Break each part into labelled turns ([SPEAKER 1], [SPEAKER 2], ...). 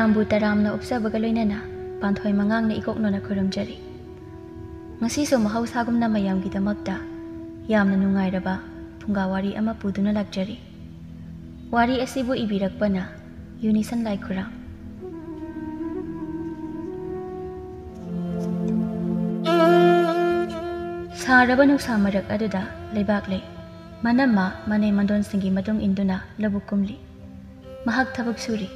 [SPEAKER 1] ꯃꯌꯥꯝꯕꯨ ꯇꯔꯥꯝꯅ ꯑꯣꯛꯆꯕꯒ ꯂꯣꯏꯅꯅ ꯄꯥꯟꯊꯣꯏ ꯃꯉꯥꯡꯅ ꯏꯀꯣꯛꯅꯅ ꯈꯨꯔꯨꯝꯖꯔꯤ꯫ ꯉꯁꯤꯁꯨ ꯃꯍꯧꯁꯥꯒꯨꯝꯅ ꯃꯌꯥꯝꯒꯤꯗꯃꯛꯇ ꯌꯥꯝꯅ ꯅꯨꯡꯉꯥꯏꯔꯕ ꯐꯨꯡꯒꯥꯋꯥꯔꯤ ꯑꯃ ꯄꯨꯗꯨꯅ ꯂꯥꯛꯆꯔꯤ꯫ ꯋꯥꯔꯤ ꯑꯁꯤꯕꯨ ꯏꯕꯤꯔꯛꯄꯅ ꯌꯨꯅꯤꯁꯟ ꯂꯥꯏꯈꯨꯔꯥꯝ꯫ ꯁꯥꯔꯕ ꯅꯨꯡꯁꯥ ꯃꯔꯛ ꯑꯗꯨꯗ ꯂꯩꯕꯥꯛ ꯂꯩ ꯃꯅꯝꯃ ꯃꯅꯦ ꯃꯟꯗꯣꯟꯁꯤꯡꯒꯤ ꯃꯇꯨꯡ ꯏꯟꯗꯨꯅ ꯂꯧꯕꯨꯛ ꯀꯨꯝꯂꯤ꯫ ꯃꯍꯥꯛ ꯊꯕꯛ ꯁꯨꯔꯤ꯫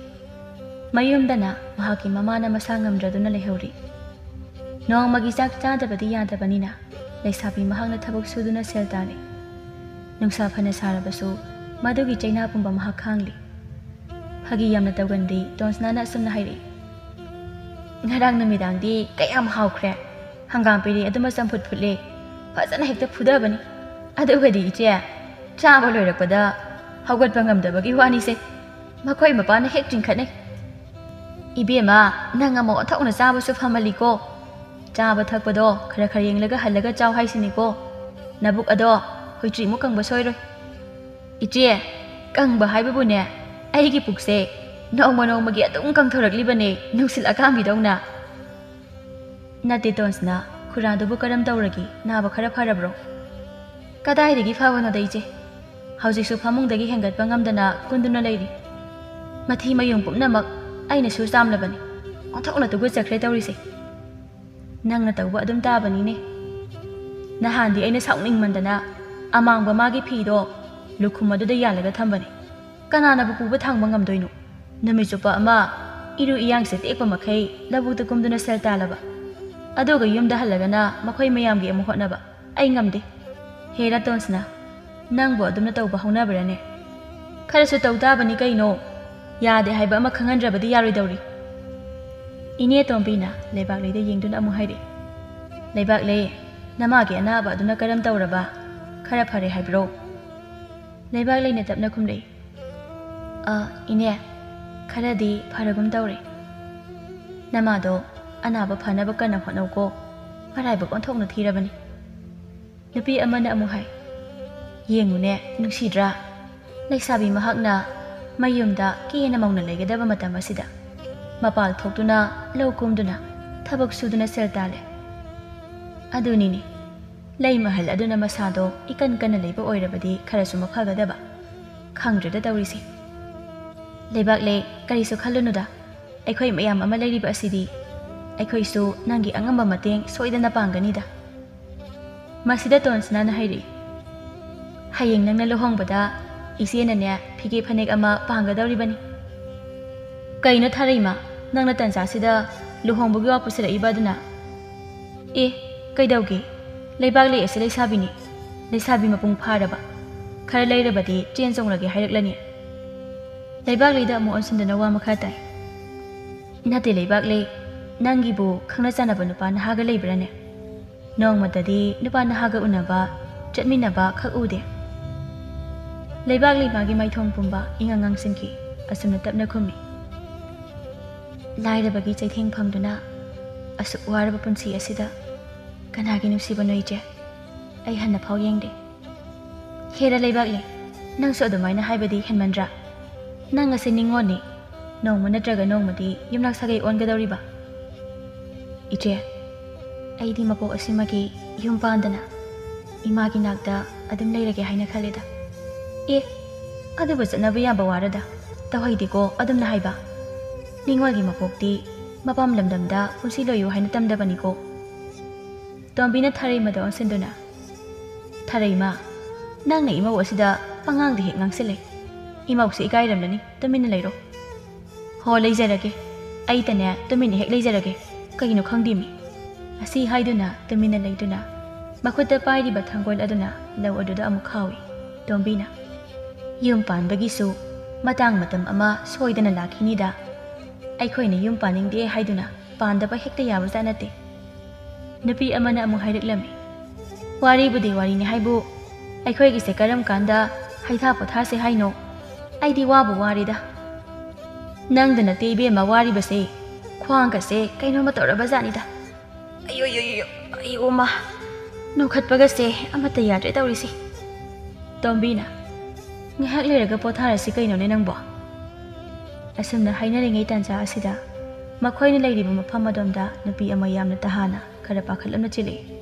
[SPEAKER 1] ꯃꯌꯨꯝꯗꯅ ꯃꯍꯥꯛꯀꯤ ꯃꯃꯥꯅ ꯃꯁꯥ ꯉꯝꯗ꯭ꯔꯗꯨꯅ ꯂꯩꯍꯧꯔꯤ꯫ ꯅꯣꯡꯃꯒꯤ ꯆꯥꯛ ꯆꯥꯗꯕꯗꯤ ꯌꯥꯗꯕꯅꯤꯅ ꯂꯩꯁꯥꯕꯤ ꯃꯍꯥꯛꯅ ꯊꯕꯛ ꯁꯨꯗꯨꯅ ꯁꯦꯜ ꯇꯥꯜꯂꯤ꯫ ꯅꯨꯡꯁꯥ ꯐꯅ ꯁꯥꯔꯕꯁꯨ ꯃꯗꯨꯒꯤ ꯆꯩꯅꯥ ꯄꯨꯝꯕ ꯃꯍꯥꯛ ꯈꯥꯡꯂꯤ꯫ ꯐꯥꯒꯤ ꯌꯥꯝꯅ ꯇꯧꯒꯟꯕꯤ ꯇꯣꯟꯁꯅꯥꯅ ꯑꯁꯨꯝꯅ ꯍꯥꯏꯔꯛꯏ꯫ ꯉꯔꯥꯡ ꯅꯨꯃꯤꯗꯥꯡꯗꯤ ꯀꯌꯥꯝ ꯍꯥꯎꯈ꯭ꯔꯦ꯫ ꯍꯪꯒꯥꯝ ꯄꯦꯔꯦ ꯑꯗꯨꯃ ꯆꯝꯐꯨꯠ ꯐꯨꯠꯂꯦ꯫ ꯐꯖꯅ ꯍꯦꯛꯇ ꯐꯨꯗꯕꯅꯤ꯫ ꯑꯗꯨꯒꯗꯤ ꯏꯆꯦ ꯆꯥꯕ ꯂꯣꯏꯔꯛꯄꯗ ꯍꯧꯒꯠꯄ ꯉꯝꯗꯕꯒꯤ ꯋꯥꯅꯤꯁꯦ꯫ ꯃꯈꯣꯏ ꯃꯄꯥꯅ ꯍꯦꯛ ꯆꯤꯡꯈꯠꯅꯩ꯫ ꯏꯕꯦꯝꯃ ꯅꯪ ꯑꯃꯨꯛ ꯑꯣꯟꯊꯣꯛꯅ ꯆꯥꯕꯁꯨ ꯐꯃꯜꯂꯤꯀꯣ꯫ ꯆꯥꯕ ꯊꯛꯄꯗꯣ ꯈꯔ ꯈꯔ ꯌꯦꯡꯂꯒ ꯍꯜꯂꯒ ꯆꯥꯎ ꯍꯥꯏꯁꯤꯅꯤꯀꯣ꯫ ꯅꯕꯨꯛ ꯑꯗꯣ ꯍꯨꯏꯇ꯭ꯔꯤꯃꯨꯛ ꯀꯪꯕ ꯁꯣꯏꯔꯣꯏ꯫ ꯏꯆꯦ ꯀꯪꯕ ꯍꯥꯏꯕꯕꯨꯅꯦ ꯑꯩꯒꯤ ꯄꯨꯛꯁꯦ ꯅꯣꯡꯃ ꯅꯣꯡꯃꯒꯤ ꯑꯗꯨꯝ ꯀꯪꯊꯣꯔꯛꯂꯤꯕꯅꯦ ꯅꯨꯡꯁꯤꯠ ꯑꯀꯥꯝꯕꯤꯗꯧꯅ꯫ ꯅꯠꯇꯦ ꯇꯣꯟꯁꯅꯥ, ꯈꯨꯔꯥꯗꯨꯕꯨ ꯀꯔꯝ ꯇꯧꯔꯒꯦ? ꯅꯥꯕ ꯈꯔ ꯐꯔꯕ꯭ꯔꯣ? ꯀꯗꯥꯏꯗꯒꯤ ꯐꯕꯅꯣꯗ ꯏꯆꯦ꯫ ꯍꯧꯖꯤꯛꯁꯨ ꯐꯃꯨꯡꯗꯒꯤ ꯍꯦꯟꯒꯠꯄ ꯉꯝꯗꯅ ꯀꯨꯟꯗꯨꯅ ꯂꯩꯔꯤ꯫ ꯃꯊꯤ ꯃꯌꯨꯡ ꯄꯨꯝꯅꯃꯛ ꯑꯩꯅꯁꯨ ꯆꯥꯝꯂꯕꯅꯤ꯫ ꯑꯣꯟꯊꯣꯛꯅ ꯇꯨꯒꯠꯆꯈ꯭ꯔꯦ ꯇꯧꯔꯤꯁꯦ꯫ ꯅꯪꯅ ꯇꯧꯕ ꯑꯗꯨꯝ ꯇꯥꯕꯅꯤꯅꯦ꯫ ꯅꯍꯥꯟꯗꯤ ꯑꯩꯅ ꯁꯥꯎꯅꯤꯡꯃꯟꯗꯅ ꯑꯃꯥꯡꯕ ꯃꯥꯒꯤ ꯐꯤꯗꯣ ꯂꯨꯈꯨꯝ ꯑꯗꯨꯗ ꯌꯥꯜꯂꯒ ꯊꯝꯕꯅꯤ꯫ ꯀꯅꯥꯅꯕꯨ ꯄꯨꯕ ꯊꯥꯡꯕ ꯉꯝꯗꯣꯏꯅꯣ? ꯅꯨꯃꯤꯠ ꯆꯨꯞꯄ ꯑꯃ ꯏꯔꯨ ꯏꯌꯥꯡꯁꯦ ꯇꯦꯛꯄ ꯃꯈꯩ ꯂꯧꯕꯨꯛꯇ ꯀꯨꯝꯗꯨꯅ ꯁꯦꯜ ꯇꯥꯜꯂꯕ꯫ ꯑꯗꯨꯒ ꯌꯨꯝꯗ ꯍꯜꯂꯒꯅ ꯃꯈꯣꯏ ꯃꯌꯥꯝꯒꯤ ꯑꯃꯨꯛ ꯍꯣꯠꯅꯕ꯫ ꯑꯩ ꯉꯝꯗꯦ꯫ ꯍꯦꯔꯥ ꯇꯣꯟꯁꯅꯥ, ꯅꯪꯕꯨ ꯑꯗꯨꯝꯅ ꯇꯧꯕ ꯍꯧꯅꯕ꯭ꯔꯅꯦ? ꯈꯔꯁꯨ ꯇꯧ ꯇꯥꯕꯅꯤ ꯀꯩꯅꯣ꯫ ꯌꯥꯗꯦ ꯍꯥꯏꯕ ꯑꯃ ꯈꯪꯍꯟꯗ꯭ꯔꯕꯗꯤ ꯌꯥꯔꯣꯏꯗꯧꯔꯤ꯫ ꯏꯅꯦ ꯇꯣꯝꯕꯤꯅ ꯂꯩꯕꯥꯛꯂꯩꯗ ꯌꯦꯡꯗꯨꯅ ꯑꯃꯨꯛ ꯍꯥꯏꯔꯛꯏ꯫ ꯂꯩꯕꯥꯛꯂꯩ, ꯅꯃꯥꯒꯤ ꯑꯅꯥꯕ ꯑꯗꯨꯅ ꯀꯔꯝ ꯇꯧꯔꯕ? ꯈꯔ ꯐꯔꯦ ꯍꯥꯏꯕ꯭ꯔꯣ? ꯂꯩꯕꯥꯛꯂꯩꯅ ꯇꯞꯅ ꯈꯨꯝꯂꯛꯏ꯫ ꯏꯅꯦ, ꯈꯔꯗꯤ ꯐꯔꯒꯨꯝ ꯇꯧꯔꯦ꯫ ꯅꯃꯥꯗꯣ ꯑꯅꯥꯕ ꯐꯅꯕ ꯀꯟꯅ ꯍꯣꯠꯅꯧꯀꯣ꯫ ꯃꯔꯥꯏꯕꯛ ꯑꯣꯟꯊꯣꯛꯅ ꯊꯤꯔꯕꯅꯤ꯫ ꯅꯨꯄꯤ ꯑꯃꯅ ꯑꯃꯨꯛ ꯍꯥꯏ꯫ ꯌꯦꯡꯉꯨꯅꯦ ꯅꯨꯡꯁꯤꯗ꯭ꯔꯥ? ꯂꯩꯁꯥꯕꯤ ꯃꯍꯥꯛꯅ ꯃꯌꯨꯝꯗ ꯀꯦꯅ ꯃꯧꯅ ꯂꯩꯒꯗꯕ ꯃꯇꯝ ꯑꯁꯤꯗ ꯃꯄꯥꯜ ꯊꯣꯛꯇꯨꯅ ꯂꯧ ꯀꯨꯝꯗꯨꯅ ꯊꯕꯛ ꯁꯨꯗꯨꯅ ꯁꯦꯜ ꯇꯥꯜꯂꯦ꯫ ꯑꯗꯨꯅꯤꯅꯦ, ꯂꯩ ꯃꯍꯜ ꯑꯗꯨꯅ ꯃꯁꯥꯗꯣ ꯏꯀꯟ ꯀꯟꯅ ꯂꯩꯕ ꯑꯣꯏꯔꯕꯗꯤ ꯈꯔꯁꯨ ꯃꯐꯒꯗꯕ꯫ ꯈꯪꯗ꯭ꯔꯦꯗ ꯇꯧꯔꯤꯁꯦ꯫ ꯂꯩꯕꯥꯛꯂꯩ, ꯀꯔꯤꯁꯨ ꯈꯜꯂꯨꯅꯨꯗ꯫ ꯑꯩꯈꯣꯏ ꯃꯌꯥꯝ ꯑꯃ ꯂꯩꯔꯤꯕ ꯑꯁꯤꯗꯤ ꯑꯩꯈꯣꯏꯁꯨ ꯅꯪꯒꯤ ꯑꯉꯝꯕ ꯃꯇꯦꯡ ꯁꯣꯏꯗꯅ ꯄꯥꯡꯒꯅꯤꯗ꯫ ꯃꯁꯤꯗ ꯇꯣꯟꯁꯅꯥꯅ ꯍꯥꯏꯔꯛꯏ꯫ ꯍꯌꯦꯡ ꯅꯪꯅ ꯂꯨꯍꯣꯡꯕꯗ ꯏꯆꯦꯅꯅꯦ ꯐꯤꯒꯦ ꯐꯅꯦꯛ ꯑꯃ ꯄꯥꯡꯒꯗꯧꯔꯤꯕꯅꯤ꯫ ꯀꯩꯅꯣ ꯊꯥꯔꯩꯃ, ꯅꯪꯅ ꯇꯟꯖꯥꯁꯤꯗ ꯂꯨꯍꯣꯡꯕꯒꯤ ꯋꯥ ꯄꯨꯁꯤꯜꯂꯛꯏꯕ ꯑꯗꯨꯅ? ꯀꯩꯗꯧꯒꯦ? ꯂꯩꯕꯥꯛꯂꯩ ꯑꯁꯤ ꯂꯩꯁꯥꯕꯤꯅꯤ꯫ ꯂꯩꯁꯥꯕꯤ ꯃꯄꯨꯡ ꯐꯥꯔꯕ ꯈꯔ ꯂꯩꯔꯕꯗꯤ ꯆꯦꯟ ꯆꯣꯡꯂꯒꯦ ꯍꯥꯏꯔꯛꯂꯅꯤ꯫ ꯂꯩꯕꯥꯛꯂꯩꯗ ꯑꯃꯨꯛ ꯑꯣꯟꯁꯤꯟꯗꯨꯅ ꯋꯥ ꯃꯈꯥ ꯇꯥꯏ꯫ ꯅꯠꯇꯦ ꯂꯩꯕꯥꯛꯂꯩ, ꯅꯪꯒꯤꯕꯨ ꯈꯪꯅ ꯆꯥꯟꯅꯕ ꯅꯨꯄꯥ ꯅꯍꯥꯒ ꯂꯩꯕ꯭ꯔꯥꯅꯦ? ꯅꯣꯡꯃꯇꯗꯤ ꯅꯨꯄꯥ ꯅꯍꯥꯒ ꯎꯅꯕ ꯆꯠꯃꯤꯟꯅꯕ ꯈꯛ ꯎꯗꯦ꯫ ꯂꯩꯕꯥꯛꯂꯩ ꯃꯥꯒꯤ ꯃꯥꯏꯊꯣꯡ ꯄꯨꯝꯕ ꯏꯉꯥꯡ ꯉꯥꯡꯁꯤꯟꯈꯤ꯫ ꯑꯁꯨꯝꯅ ꯇꯞꯅ ꯈꯨꯝꯃꯤ꯫ ꯂꯥꯏꯔꯕꯒꯤ ꯆꯩꯊꯦꯡ ꯐꯪꯗꯨꯅ ꯑꯁꯨꯛ ꯋꯥꯔꯕ ꯄꯨꯟꯁꯤ ꯑꯁꯤꯗ ꯀꯅꯥꯒꯤ ꯅꯨꯡꯁꯤꯕꯅꯣ ꯏꯆꯦ? ꯑꯩ ꯍꯟꯅ ꯐꯥꯎ ꯌꯦꯡꯗꯦ꯫ ꯍꯦꯔꯥ ꯂꯩꯕꯥꯛꯂꯩ, ꯅꯪꯁꯨ ꯑꯗꯨꯃꯥꯏꯅ ꯍꯥꯏꯕꯗꯤ ꯍꯦꯟꯃꯟꯗ꯭ꯔꯥ? ꯅꯪ ꯑꯁꯤ ꯅꯤꯡꯉꯣꯟꯅꯤ꯫ ꯅꯣꯡꯃ ꯅꯠꯇ꯭ꯔꯒ ꯅꯣꯡꯃꯗꯤ ꯌꯨꯝꯅꯥꯛ ꯁꯥꯒꯩ ꯑꯣꯟꯒꯗꯧꯔꯤꯕ꯫ ꯏꯆꯦ, ꯑꯩꯗꯤ ꯃꯄꯣꯛ ꯑꯁꯤꯃꯒꯤ ꯌꯨꯝ ꯄꯥꯟꯗꯅ ꯏꯃꯥꯒꯤ ꯅꯥꯛꯇ ꯑꯗꯨꯝ ꯂꯩꯔꯒꯦ ꯍꯥꯏꯅ ꯈꯜꯂꯦꯗ꯫ ꯑꯗꯨꯕꯨ ꯆꯠꯅꯕ ꯌꯥꯕ ꯋꯥꯔꯗ ꯇꯧꯍꯩꯗꯦꯀꯣ ꯑꯗꯨꯝꯅ ꯍꯥꯏꯕ꯫ ꯅꯤꯡꯉꯣꯜꯒꯤ ꯃꯄꯣꯛꯇꯤ ꯃꯄꯥꯝ ꯂꯝꯗꯝꯗ ꯄꯨꯟꯁꯤ ꯂꯣꯏꯌꯨ ꯍꯥꯏꯅ ꯇꯝꯗꯕꯅꯤꯀꯣ꯫ ꯇꯣꯝꯕꯤꯅ ꯊꯥꯔꯩꯃꯗ ꯑꯣꯟꯁꯤꯟꯗꯨꯅ, ꯊꯥꯔꯩꯃ, ꯅꯪꯅ ꯏꯃꯧ ꯑꯁꯤꯗ ꯄꯉꯥꯡꯗ ꯍꯦꯛ ꯉꯥꯡꯁꯤꯜꯂꯦ꯫ ꯏꯃꯧꯁꯦ ꯏꯀꯥꯏꯔꯝꯂꯅꯤ, ꯇꯨꯃꯤꯟꯅ ꯂꯩꯔꯣ꯫ ꯍꯣ ꯂꯩꯖꯔꯒꯦ, ꯑꯩꯇꯅꯦ ꯇꯨꯃꯤꯟꯅ ꯍꯦꯛ ꯂꯩꯖꯔꯒꯦ꯫ ꯀꯩꯅꯣ ꯈꯪꯗꯦꯃꯤ꯫ ꯑꯁꯤ ꯍꯥꯏꯗꯨꯅ ꯇꯨꯃꯤꯟꯅ ꯂꯩꯗꯨꯅ ꯃꯈꯨꯠꯇ ꯄꯥꯏꯔꯤꯕ ꯊꯥꯡꯒꯣꯜ ꯑꯗꯨꯅ ꯂꯧ ꯑꯗꯨꯗ ꯑꯃꯨꯛ ꯈꯥꯎꯏ꯫ ꯇꯣꯝꯕꯤꯅ, ꯌꯨꯝ ꯄꯥꯟꯕꯒꯤꯁꯨ ꯃꯇꯥꯡ ꯃꯇꯝ ꯑꯃ ꯁꯣꯏꯗꯅ ꯂꯥꯛꯈꯤꯅꯤꯗ꯫ ꯑꯩꯈꯣꯏꯅ ꯌꯨꯝ ꯄꯥꯅꯤꯡꯗꯦ ꯍꯥꯏꯗꯨꯅ ꯄꯥꯟꯗꯕ ꯍꯦꯛꯇ ꯌꯥꯕꯖꯥꯠ ꯅꯠꯇꯦ꯫ ꯅꯨꯄꯤ ꯑꯃꯅ ꯑꯃꯨꯛ ꯍꯥꯏꯔꯛꯂꯝꯃꯤ꯫ ꯋꯥꯔꯤꯕꯨꯗꯤ ꯋꯥꯔꯤꯅꯤ ꯍꯥꯏꯕꯨ ꯑꯩꯈꯣꯏꯒꯤꯁꯦ ꯀꯔꯝ ꯀꯥꯟꯗ ꯍꯩꯊꯥ ꯄꯣꯊꯥꯁꯦ ꯍꯥꯏꯅꯣ? ꯑꯩꯗꯤ ꯋꯥꯕꯨ ꯋꯥꯔꯦꯗ꯫ ꯅꯪꯗ ꯅꯠꯇꯦ ꯏꯕꯦꯝꯃ ꯋꯥꯔꯤꯕꯁꯦ, ꯈ꯭ꯋꯥꯡꯒꯁꯦ ꯀꯩꯅꯣꯝꯃ ꯇꯧꯔꯕ ꯖꯥꯠꯅꯤꯗ꯫ ꯑꯌꯣꯃ, ꯅꯣꯛꯈꯠꯄꯒꯁꯦ ꯑꯃꯠꯇ ꯌꯥꯗ꯭ꯔꯦ ꯇꯧꯔꯤꯁꯦ꯫ ꯇꯣꯝꯕꯤꯅ, ꯉꯥꯏꯍꯥꯛ ꯂꯩꯔꯒ ꯄꯣꯊꯥꯔꯁꯤ ꯀꯩꯅꯣꯅꯦ ꯅꯪꯕꯣ? ꯑꯁꯨꯝꯅ ꯍꯥꯏꯅꯔꯤꯉꯩ ꯇꯥꯟꯖꯥ ꯑꯁꯤꯗ ꯃꯈꯣꯏꯅ ꯂꯩꯔꯤꯕ ꯃꯐꯝ ꯑꯗꯣꯝꯗ ꯅꯨꯄꯤ ꯑꯃ ꯌꯥꯝꯅ ꯇꯍꯥꯅ ꯈꯔ ꯄꯥꯈꯠꯂꯝꯅ ꯆꯦꯜꯂꯛꯏ꯫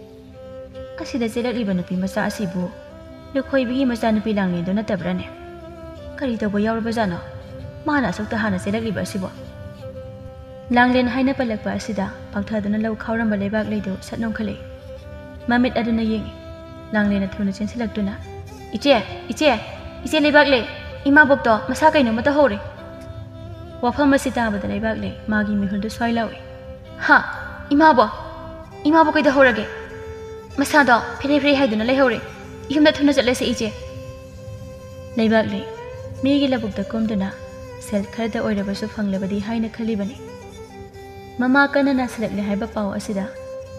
[SPEAKER 1] ꯑꯁꯤꯗ ꯆꯦꯜꯂꯛꯂꯤꯕ ꯅꯨꯄꯤ ꯃꯆꯥ ꯑꯁꯤꯕꯨ ꯂꯨꯈꯣꯏꯕꯤꯒꯤ ꯃꯆꯥꯅꯨꯄꯤ ꯂꯥꯡꯂꯦꯟꯗꯨ ꯅꯠꯇꯕ꯭ꯔꯅꯦ? ꯀꯔꯤ ꯇꯧꯕ ꯌꯥꯎꯔꯕꯖꯥꯠꯅꯣ ꯃꯥꯅ ꯑꯁꯨꯛ ꯇꯍꯥꯅ ꯆꯦꯜꯂꯛꯂꯤꯕ ꯑꯁꯤꯕꯨ? ꯂꯥꯡꯂꯦꯟ ꯍꯥꯏꯅ ꯄꯜꯂꯛꯄ ꯑꯁꯤꯗ ꯄꯥꯛꯊꯗꯨꯅ ꯂꯧ ꯈꯥꯎꯔꯝꯕ ꯂꯩꯕꯥꯛ ꯂꯩꯗꯨ ꯁꯠ ꯅꯣꯡꯈꯠꯂꯛꯏ꯫ ꯃꯃꯤꯠ ꯑꯗꯨꯅ ꯌꯦꯡꯏ꯫ ꯂꯥꯡꯂꯦꯟꯅ ꯊꯨꯅ ꯆꯦꯟꯁꯤꯜꯂꯛꯇꯨꯅ "ꯏꯆꯦ, ꯏꯆꯦ, ꯏꯆꯦ ꯂꯩꯕꯥꯛꯂꯩ, ꯏꯃꯥꯕꯣꯛꯇꯣ ꯃꯁꯥ ꯀꯩꯅꯣꯝꯃ ꯇꯧꯍꯧꯔꯦ." ꯋꯥꯐꯝ ꯑꯁꯤ ꯇꯥꯕꯗ ꯂꯩꯕꯥꯛꯂꯩ ꯃꯥꯒꯤ ꯃꯤꯍꯨꯜꯗꯨ ꯁ꯭ꯋꯥꯏ ꯂꯥꯎꯏ꯫ "ꯍꯥ, ꯏꯃꯥꯕꯣꯛ ꯀꯩꯗꯧꯍꯧꯔꯒꯦ? ꯃꯁꯥꯗꯣ ꯐꯦꯔꯦ ꯐꯦꯔꯦ ꯍꯥꯏꯗꯨꯅ ꯂꯩꯍꯧꯔꯦ꯫ ꯌꯨꯝꯗ ꯊꯨꯅ ꯆꯠꯂꯁꯤ ꯏꯆꯦ." ꯂꯩꯕꯥꯛꯂꯩ ꯃꯤꯒꯤ ꯂꯧꯕꯨꯛꯇ ꯀꯨꯝꯗꯨꯅ ꯁꯦꯜ ꯈꯔꯗ ꯑꯣꯏꯔꯕꯁꯨ ꯐꯪꯂꯕꯗꯤ ꯍꯥꯏꯅ ꯈꯜꯂꯤꯕꯅꯤ꯫ ꯃꯃꯥ ꯀꯟꯅ ꯅꯥꯁꯤꯜꯂꯛꯂꯦ ꯍꯥꯏꯕ ꯄꯥꯎ ꯑꯁꯤꯗ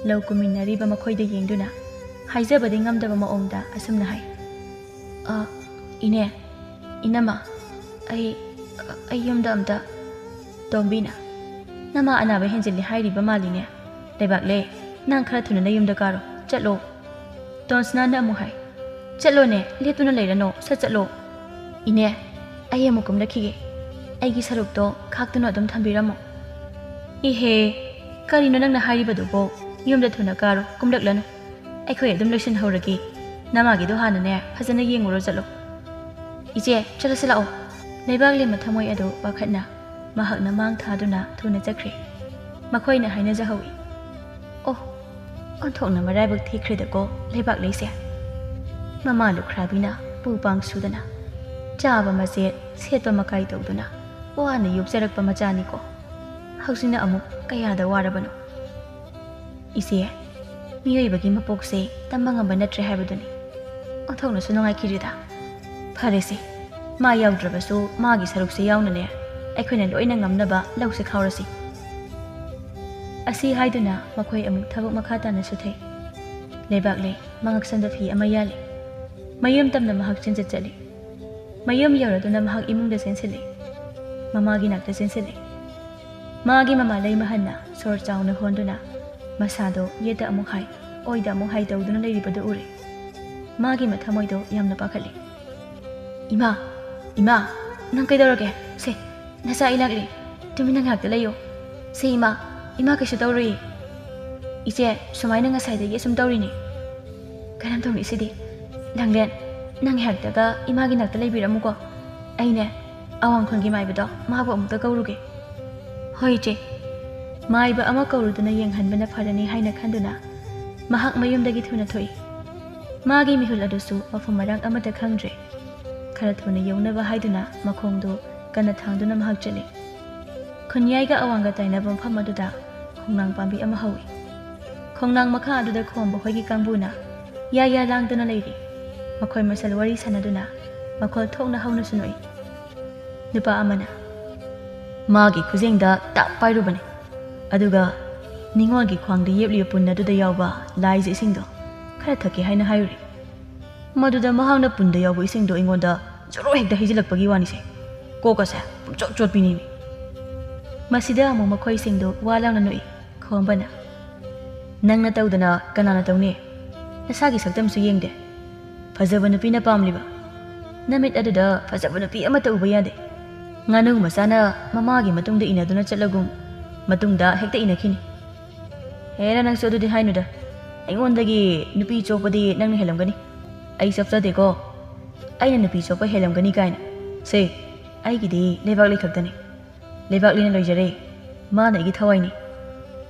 [SPEAKER 1] ꯂꯧ ꯀꯨꯝꯃꯤꯟꯅꯔꯤꯕ ꯃꯈꯣꯏꯗ ꯌꯦꯡꯗꯨꯅ ꯍꯥꯏꯖꯕꯗꯤ ꯉꯝꯗꯕ ꯃꯑꯣꯡꯗ ꯑꯁꯨꯝꯅ ꯍꯥꯏ꯫ "ꯏꯅꯦ, ꯏꯅꯝꯃ, ꯑꯩ ꯌꯨꯝꯗ ꯑꯝꯇ..." ꯇꯣꯝꯕꯤꯅ "ꯅꯃꯥ ꯑꯅꯥꯕ ꯍꯦꯟꯖꯤꯜꯂꯤ ꯍꯥꯏꯔꯤꯕ ꯃꯥꯜꯂꯤꯅꯦ꯫ ꯂꯩꯕꯥꯛꯂꯩ, ꯅꯪ ꯈꯔ ꯊꯨꯅ ꯅꯌꯨꯝꯗ ꯀꯥꯔꯣ, ꯆꯠꯂꯣ." ꯇꯣꯟꯁꯅꯥꯅ ꯑꯃꯨꯛ ꯍꯥꯏ꯫ "ꯆꯠꯂꯣꯅꯦ, ꯂꯦꯞꯇꯨꯅ ꯂꯩꯔꯅꯣ, ꯁꯠ ꯆꯠꯂꯣ." "ꯏꯅꯦ, ꯑꯩ ꯑꯃꯨꯛ ꯀꯨꯝꯂꯛꯈꯤꯒꯦ. ꯑꯩꯒꯤ ꯁꯔꯨꯛꯇꯣ ꯈꯥꯛꯇꯨꯅ ꯑꯗꯨꯝ ꯊꯝꯕꯤꯔꯝꯃꯣ." "ꯏꯍꯦ, ꯀꯔꯤꯅꯣ ꯅꯪꯅ ꯍꯥꯏꯔꯤꯕꯗꯨꯕꯣ? ꯌꯨꯝꯗ ꯊꯨꯅ ꯀꯥꯔꯣ, ꯀꯨꯝꯂꯛꯂꯅꯨ. ꯑꯩꯈꯣꯏ ꯑꯗꯨꯝ ꯂꯣꯏꯁꯤꯟꯍꯧꯔꯒꯦ. ꯅꯃꯥꯒꯤꯗꯣ ꯍꯥꯟꯅꯅꯦ ꯐꯖꯅ ꯌꯦꯡꯉꯨꯔꯣ, ꯆꯠꯂꯣ." "ꯏꯆꯦ, ꯆꯠꯂꯁꯤ ꯂꯥꯛꯑꯣ." ꯂꯩꯕꯥꯛꯂꯩ ꯃꯊꯃꯣꯏ ꯑꯗꯨ ꯄꯥꯈꯠꯅ ꯃꯍꯥꯛꯅ ꯃꯥꯡ ꯊꯥꯗꯨꯅ ꯊꯨꯅ ꯆꯠꯈ꯭ꯔꯦ꯫ ꯃꯈꯣꯏꯅ ꯍꯥꯏꯅꯖꯍꯧꯏ꯫ "ꯑꯣ, ꯑꯣꯟꯊꯣꯛꯅ ꯃꯔꯥꯏꯕꯛ ꯊꯤꯈ꯭ꯔꯦꯗꯀꯣ ꯂꯩꯕꯥꯛꯂꯩꯁꯦ꯫ ꯃꯃꯥ ꯂꯨꯈ꯭ꯔꯥꯕꯤꯅ ꯄꯨ ꯄꯥꯡ ꯁꯨꯗꯅ ꯆꯥꯕ ꯃꯆꯦꯠ ꯁꯦꯠꯄ ꯃꯀꯥꯏ ꯇꯧꯗꯨꯅ ꯋꯥꯅ ꯌꯣꯛꯆꯔꯛꯄ ꯃꯆꯥꯅꯤꯀꯣ꯫ ꯍꯧꯖꯤꯛꯅ ꯑꯃꯨꯛ ꯀꯌꯥꯗ ꯋꯥꯔꯕꯅꯣ꯫ ꯏꯆꯦ, ꯃꯤꯑꯣꯏꯕꯒꯤ ꯃꯄꯣꯛꯁꯦ ꯇꯝꯕ ꯉꯝꯕ ꯅꯠꯇ꯭ꯔꯦ ꯍꯥꯏꯕꯗꯨꯅꯤ꯫ ꯑꯣꯟꯊꯣꯛꯅꯁꯨ ꯅꯨꯡꯉꯥꯏꯈꯤꯗ꯭ꯔꯦꯗ꯫ ꯐꯔꯦꯁꯦ, ꯃꯥ ꯌꯥꯎꯗ꯭ꯔꯕꯁꯨ ꯃꯥꯒꯤ ꯁꯔꯨꯛꯁꯦ ꯌꯥꯎꯅꯅꯦ ꯑꯩꯈꯣꯏꯅ ꯂꯣꯏꯅ ꯉꯝꯅꯕ ꯂꯧꯁꯦ ꯈꯥꯎꯔꯁꯤ." ꯑꯁꯤ ꯍꯥꯏꯗꯨꯅ ꯃꯈꯣꯏ ꯑꯃꯨꯛ ꯊꯕꯛ ꯃꯈꯥ ꯇꯥꯅ ꯁꯨꯊꯩ꯫ ꯂꯩꯕꯥꯛꯂꯩ ꯃꯉꯛꯁꯝꯗ ꯐꯤ ꯑꯃ ꯌꯥꯜꯂꯤ꯫ ꯃꯌꯨꯝ ꯇꯝꯅ ꯃꯍꯥꯛ ꯆꯦꯟꯆꯠ ꯆꯠꯂꯤ꯫ ꯃꯌꯨꯝ ꯌꯧꯔꯗꯨꯅ ꯃꯍꯥꯛ ꯏꯃꯨꯡꯗ ꯆꯦꯟꯁꯤꯜꯂꯤ꯫ ꯃꯃꯥꯒꯤ ꯅꯥꯛꯇ ꯆꯦꯟꯁꯤꯜꯂꯤ꯫ ꯃꯥꯒꯤ ꯃꯃꯥ ꯂꯩꯃꯍꯟꯅ ꯁꯣꯔ ꯆꯥꯎꯅ ꯍꯣꯟꯗꯨꯅ ꯃꯁꯥꯗꯣ ꯌꯦꯠꯇ ꯑꯃꯨꯛ ꯍꯥꯏ ꯑꯣꯏꯗ ꯑꯃꯨꯛ ꯍꯥꯏ ꯇꯧꯗꯨꯅ ꯂꯩꯔꯤꯕꯗꯨ ꯎꯔꯦ꯫ ꯃꯥꯒꯤ ꯃꯊꯃꯣꯏꯗꯣ ꯌꯥꯝꯅ ꯄꯥꯈꯠꯂꯤ꯫ "ꯏꯃꯥ, ꯅꯪ ꯀꯩꯗꯧꯔꯒꯦ? ꯁꯦ, ꯅꯆꯥ ꯑꯩ ꯂꯥꯛꯂꯤ, ꯇꯨꯃꯤꯟꯅ ꯉꯥꯏꯍꯥꯛꯇ ꯂꯩꯌꯣ꯫ ꯁꯦ ꯏꯃꯥ ꯀꯩꯁꯨ ꯇꯧꯔꯣꯏꯌꯦ꯫ ꯏꯆꯦ, ꯁꯨꯃꯥꯏꯅ ꯉꯁꯥꯏꯗꯒꯤ ꯑꯁꯨꯝ ꯇꯧꯔꯤꯅꯤ꯫ ꯀꯔꯝ ꯇꯧꯅꯤ ꯁꯤꯗꯤ? ꯂꯥꯡꯂꯦꯟ, ꯅꯪ ꯉꯥꯏꯍꯥꯛꯇꯒ ꯏꯃꯥꯒꯤ ꯅꯥꯛꯇ ꯂꯩꯕꯤꯔꯝꯃꯨꯀꯣ꯫ ꯑꯩꯅꯦ ꯑꯋꯥꯡꯈꯨꯜꯒꯤ ꯃꯥꯏꯕꯗꯣ ꯃꯥꯕꯨ ꯑꯃꯨꯛꯇ ꯀꯧꯔꯨꯒꯦ." "ꯍꯣꯏ ꯏꯆꯦ." ꯃꯥꯏꯕ ꯑꯃ ꯀꯧꯔꯨꯗꯨꯅ ꯌꯦꯡꯍꯟꯕꯅ ꯐꯔꯅꯤ ꯍꯥꯏꯅ ꯈꯟꯗꯨꯅ ꯃꯍꯥꯛ ꯃꯌꯨꯝꯗꯒꯤ ꯊꯨꯅ ꯊꯣꯛꯏ꯫ ꯃꯥꯒꯤ ꯃꯤꯍꯨꯜ ꯑꯗꯨꯁꯨ ꯃꯐꯝ ꯃꯔꯥꯡ ꯑꯃꯠꯇ ꯈꯪꯗ꯭ꯔꯦ꯫ ꯈꯔ ꯊꯨꯅ ꯌꯧꯅꯕ ꯍꯥꯏꯗꯨꯅ ꯃꯈꯣꯡꯗꯨ ꯀꯟꯅ ꯊꯥꯡꯗꯨꯅ ꯃꯍꯥꯛ ꯆꯠꯂꯤ꯫ ꯈꯨꯟꯌꯥꯏꯒ ꯑꯋꯥꯡꯒ ꯇꯥꯏꯅꯕ ꯃꯐꯝ ꯑꯗꯨꯗ ꯈꯣꯡꯅꯥꯡ ꯄꯥꯝꯕꯤ ꯑꯃ ꯍꯧꯏ꯫ ꯈꯣꯡꯅꯥꯡ ꯃꯈꯥ ꯑꯗꯨꯗ ꯈꯣꯝꯕ ꯍꯣꯏꯒꯤ ꯀꯥꯡꯕꯨꯅ ꯌꯥ ꯂꯥꯡꯗꯨꯅ ꯂꯩꯔꯤ꯫ ꯃꯈꯣꯏ ꯃꯁꯦꯜ ꯋꯥꯔꯤ ꯁꯥꯟꯅꯗꯨꯅ ꯃꯈꯣꯜ ꯊꯣꯛꯅ ꯍꯧꯅꯁꯨ ꯅꯣꯛꯏ꯫ ꯅꯨꯄꯥ ꯑꯃꯅ "ꯃꯥꯒꯤ ꯈꯨꯖꯦꯡꯗ ꯇꯥꯞ ꯄꯥꯏꯔꯨꯕꯅꯤ, ꯑꯗꯨꯒ ꯅꯤꯉꯣꯜꯒꯤ ꯈ꯭ꯋꯥꯡꯗ ꯌꯦꯞꯂꯤꯕ ꯄꯨꯟ ꯑꯗꯨꯗ ꯌꯥꯎꯕ ꯂꯥꯏꯖ ꯏꯁꯤꯡꯗꯣ ꯈꯔ ꯊꯛꯀꯦ ꯍꯥꯏꯅ ꯍꯥꯏꯔꯨꯔꯤ꯫ ꯃꯗꯨꯗ ꯃꯍꯥꯛꯅ ꯄꯨꯟꯗ ꯌꯥꯎꯕ ꯏꯁꯤꯡꯗꯣ ꯑꯩꯉꯣꯟꯗ ꯖꯣꯔꯣ ꯍꯦꯛꯇ ꯍꯩꯖꯤꯜꯂꯛꯄꯒꯤ ꯋꯥꯅꯤꯁꯦ꯫ ꯀꯣꯛꯀꯁꯦ ꯄꯨꯡꯆꯣꯠ ꯆꯣꯠꯄꯤꯅꯤꯃꯤ." ꯃꯁꯤꯗ ꯑꯃꯨꯛ ꯃꯈꯣꯏꯁꯤꯡꯗꯨ ꯋꯥ ꯂꯥꯎꯅ ꯅꯣꯛꯏ꯫ ꯈꯣꯝꯕꯅ "ꯅꯪꯅ ꯇꯧꯗꯅ ꯀꯅꯥꯅ ꯇꯧꯅꯤ? ꯅꯁꯥꯒꯤ ꯁꯛꯇꯝꯁꯨ ꯌꯦꯡꯗꯦ, ꯐꯖꯕ ꯅꯨꯄꯤꯅ ꯄꯥꯝꯂꯤꯕ. ꯅꯃꯤꯠ ꯑꯗꯨꯗ ꯐꯖꯕ ꯅꯨꯄꯤ ꯑꯃꯠꯇ ꯎꯕ ꯌꯥꯗꯦ. ꯉꯥꯅꯨ ꯃꯆꯥꯅ ꯃꯃꯥꯒꯤ ꯃꯇꯨꯡꯗ ꯏꯟꯅꯗꯨꯅ ꯆꯠꯂꯒꯨꯝ ꯃꯇꯨꯡꯗ ꯍꯦꯛꯇ ꯏꯟꯅꯈꯤꯅꯤ. ꯍꯦꯔꯥ, ꯅꯪꯁꯨ ꯑꯗꯨꯗꯤ ꯍꯥꯏꯅꯨꯗ. ꯑꯩꯉꯣꯟꯗꯒꯤ ꯅꯨꯄꯤ ꯆꯣꯞꯄꯗꯤ ꯅꯪꯅ ꯍꯦꯜꯂꯝꯒꯅꯤ. ꯑꯩ ꯆꯞꯆꯗꯦꯀꯣ. ꯑꯩꯅ ꯅꯨꯄꯤ ꯆꯣꯞꯄ ꯍꯦꯜꯂꯝꯒꯅꯤ ꯀꯥꯏꯅ. ꯁꯦ, ꯑꯩꯒꯤꯗꯤ ꯂꯩꯕꯥꯛꯂꯩ ꯈꯛꯇꯅꯤ. ꯂꯩꯕꯥꯛꯂꯩꯅ ꯂꯣꯏꯖꯔꯦ. ꯃꯥꯅ ꯑꯩꯒꯤ ꯊꯋꯥꯏꯅꯤ."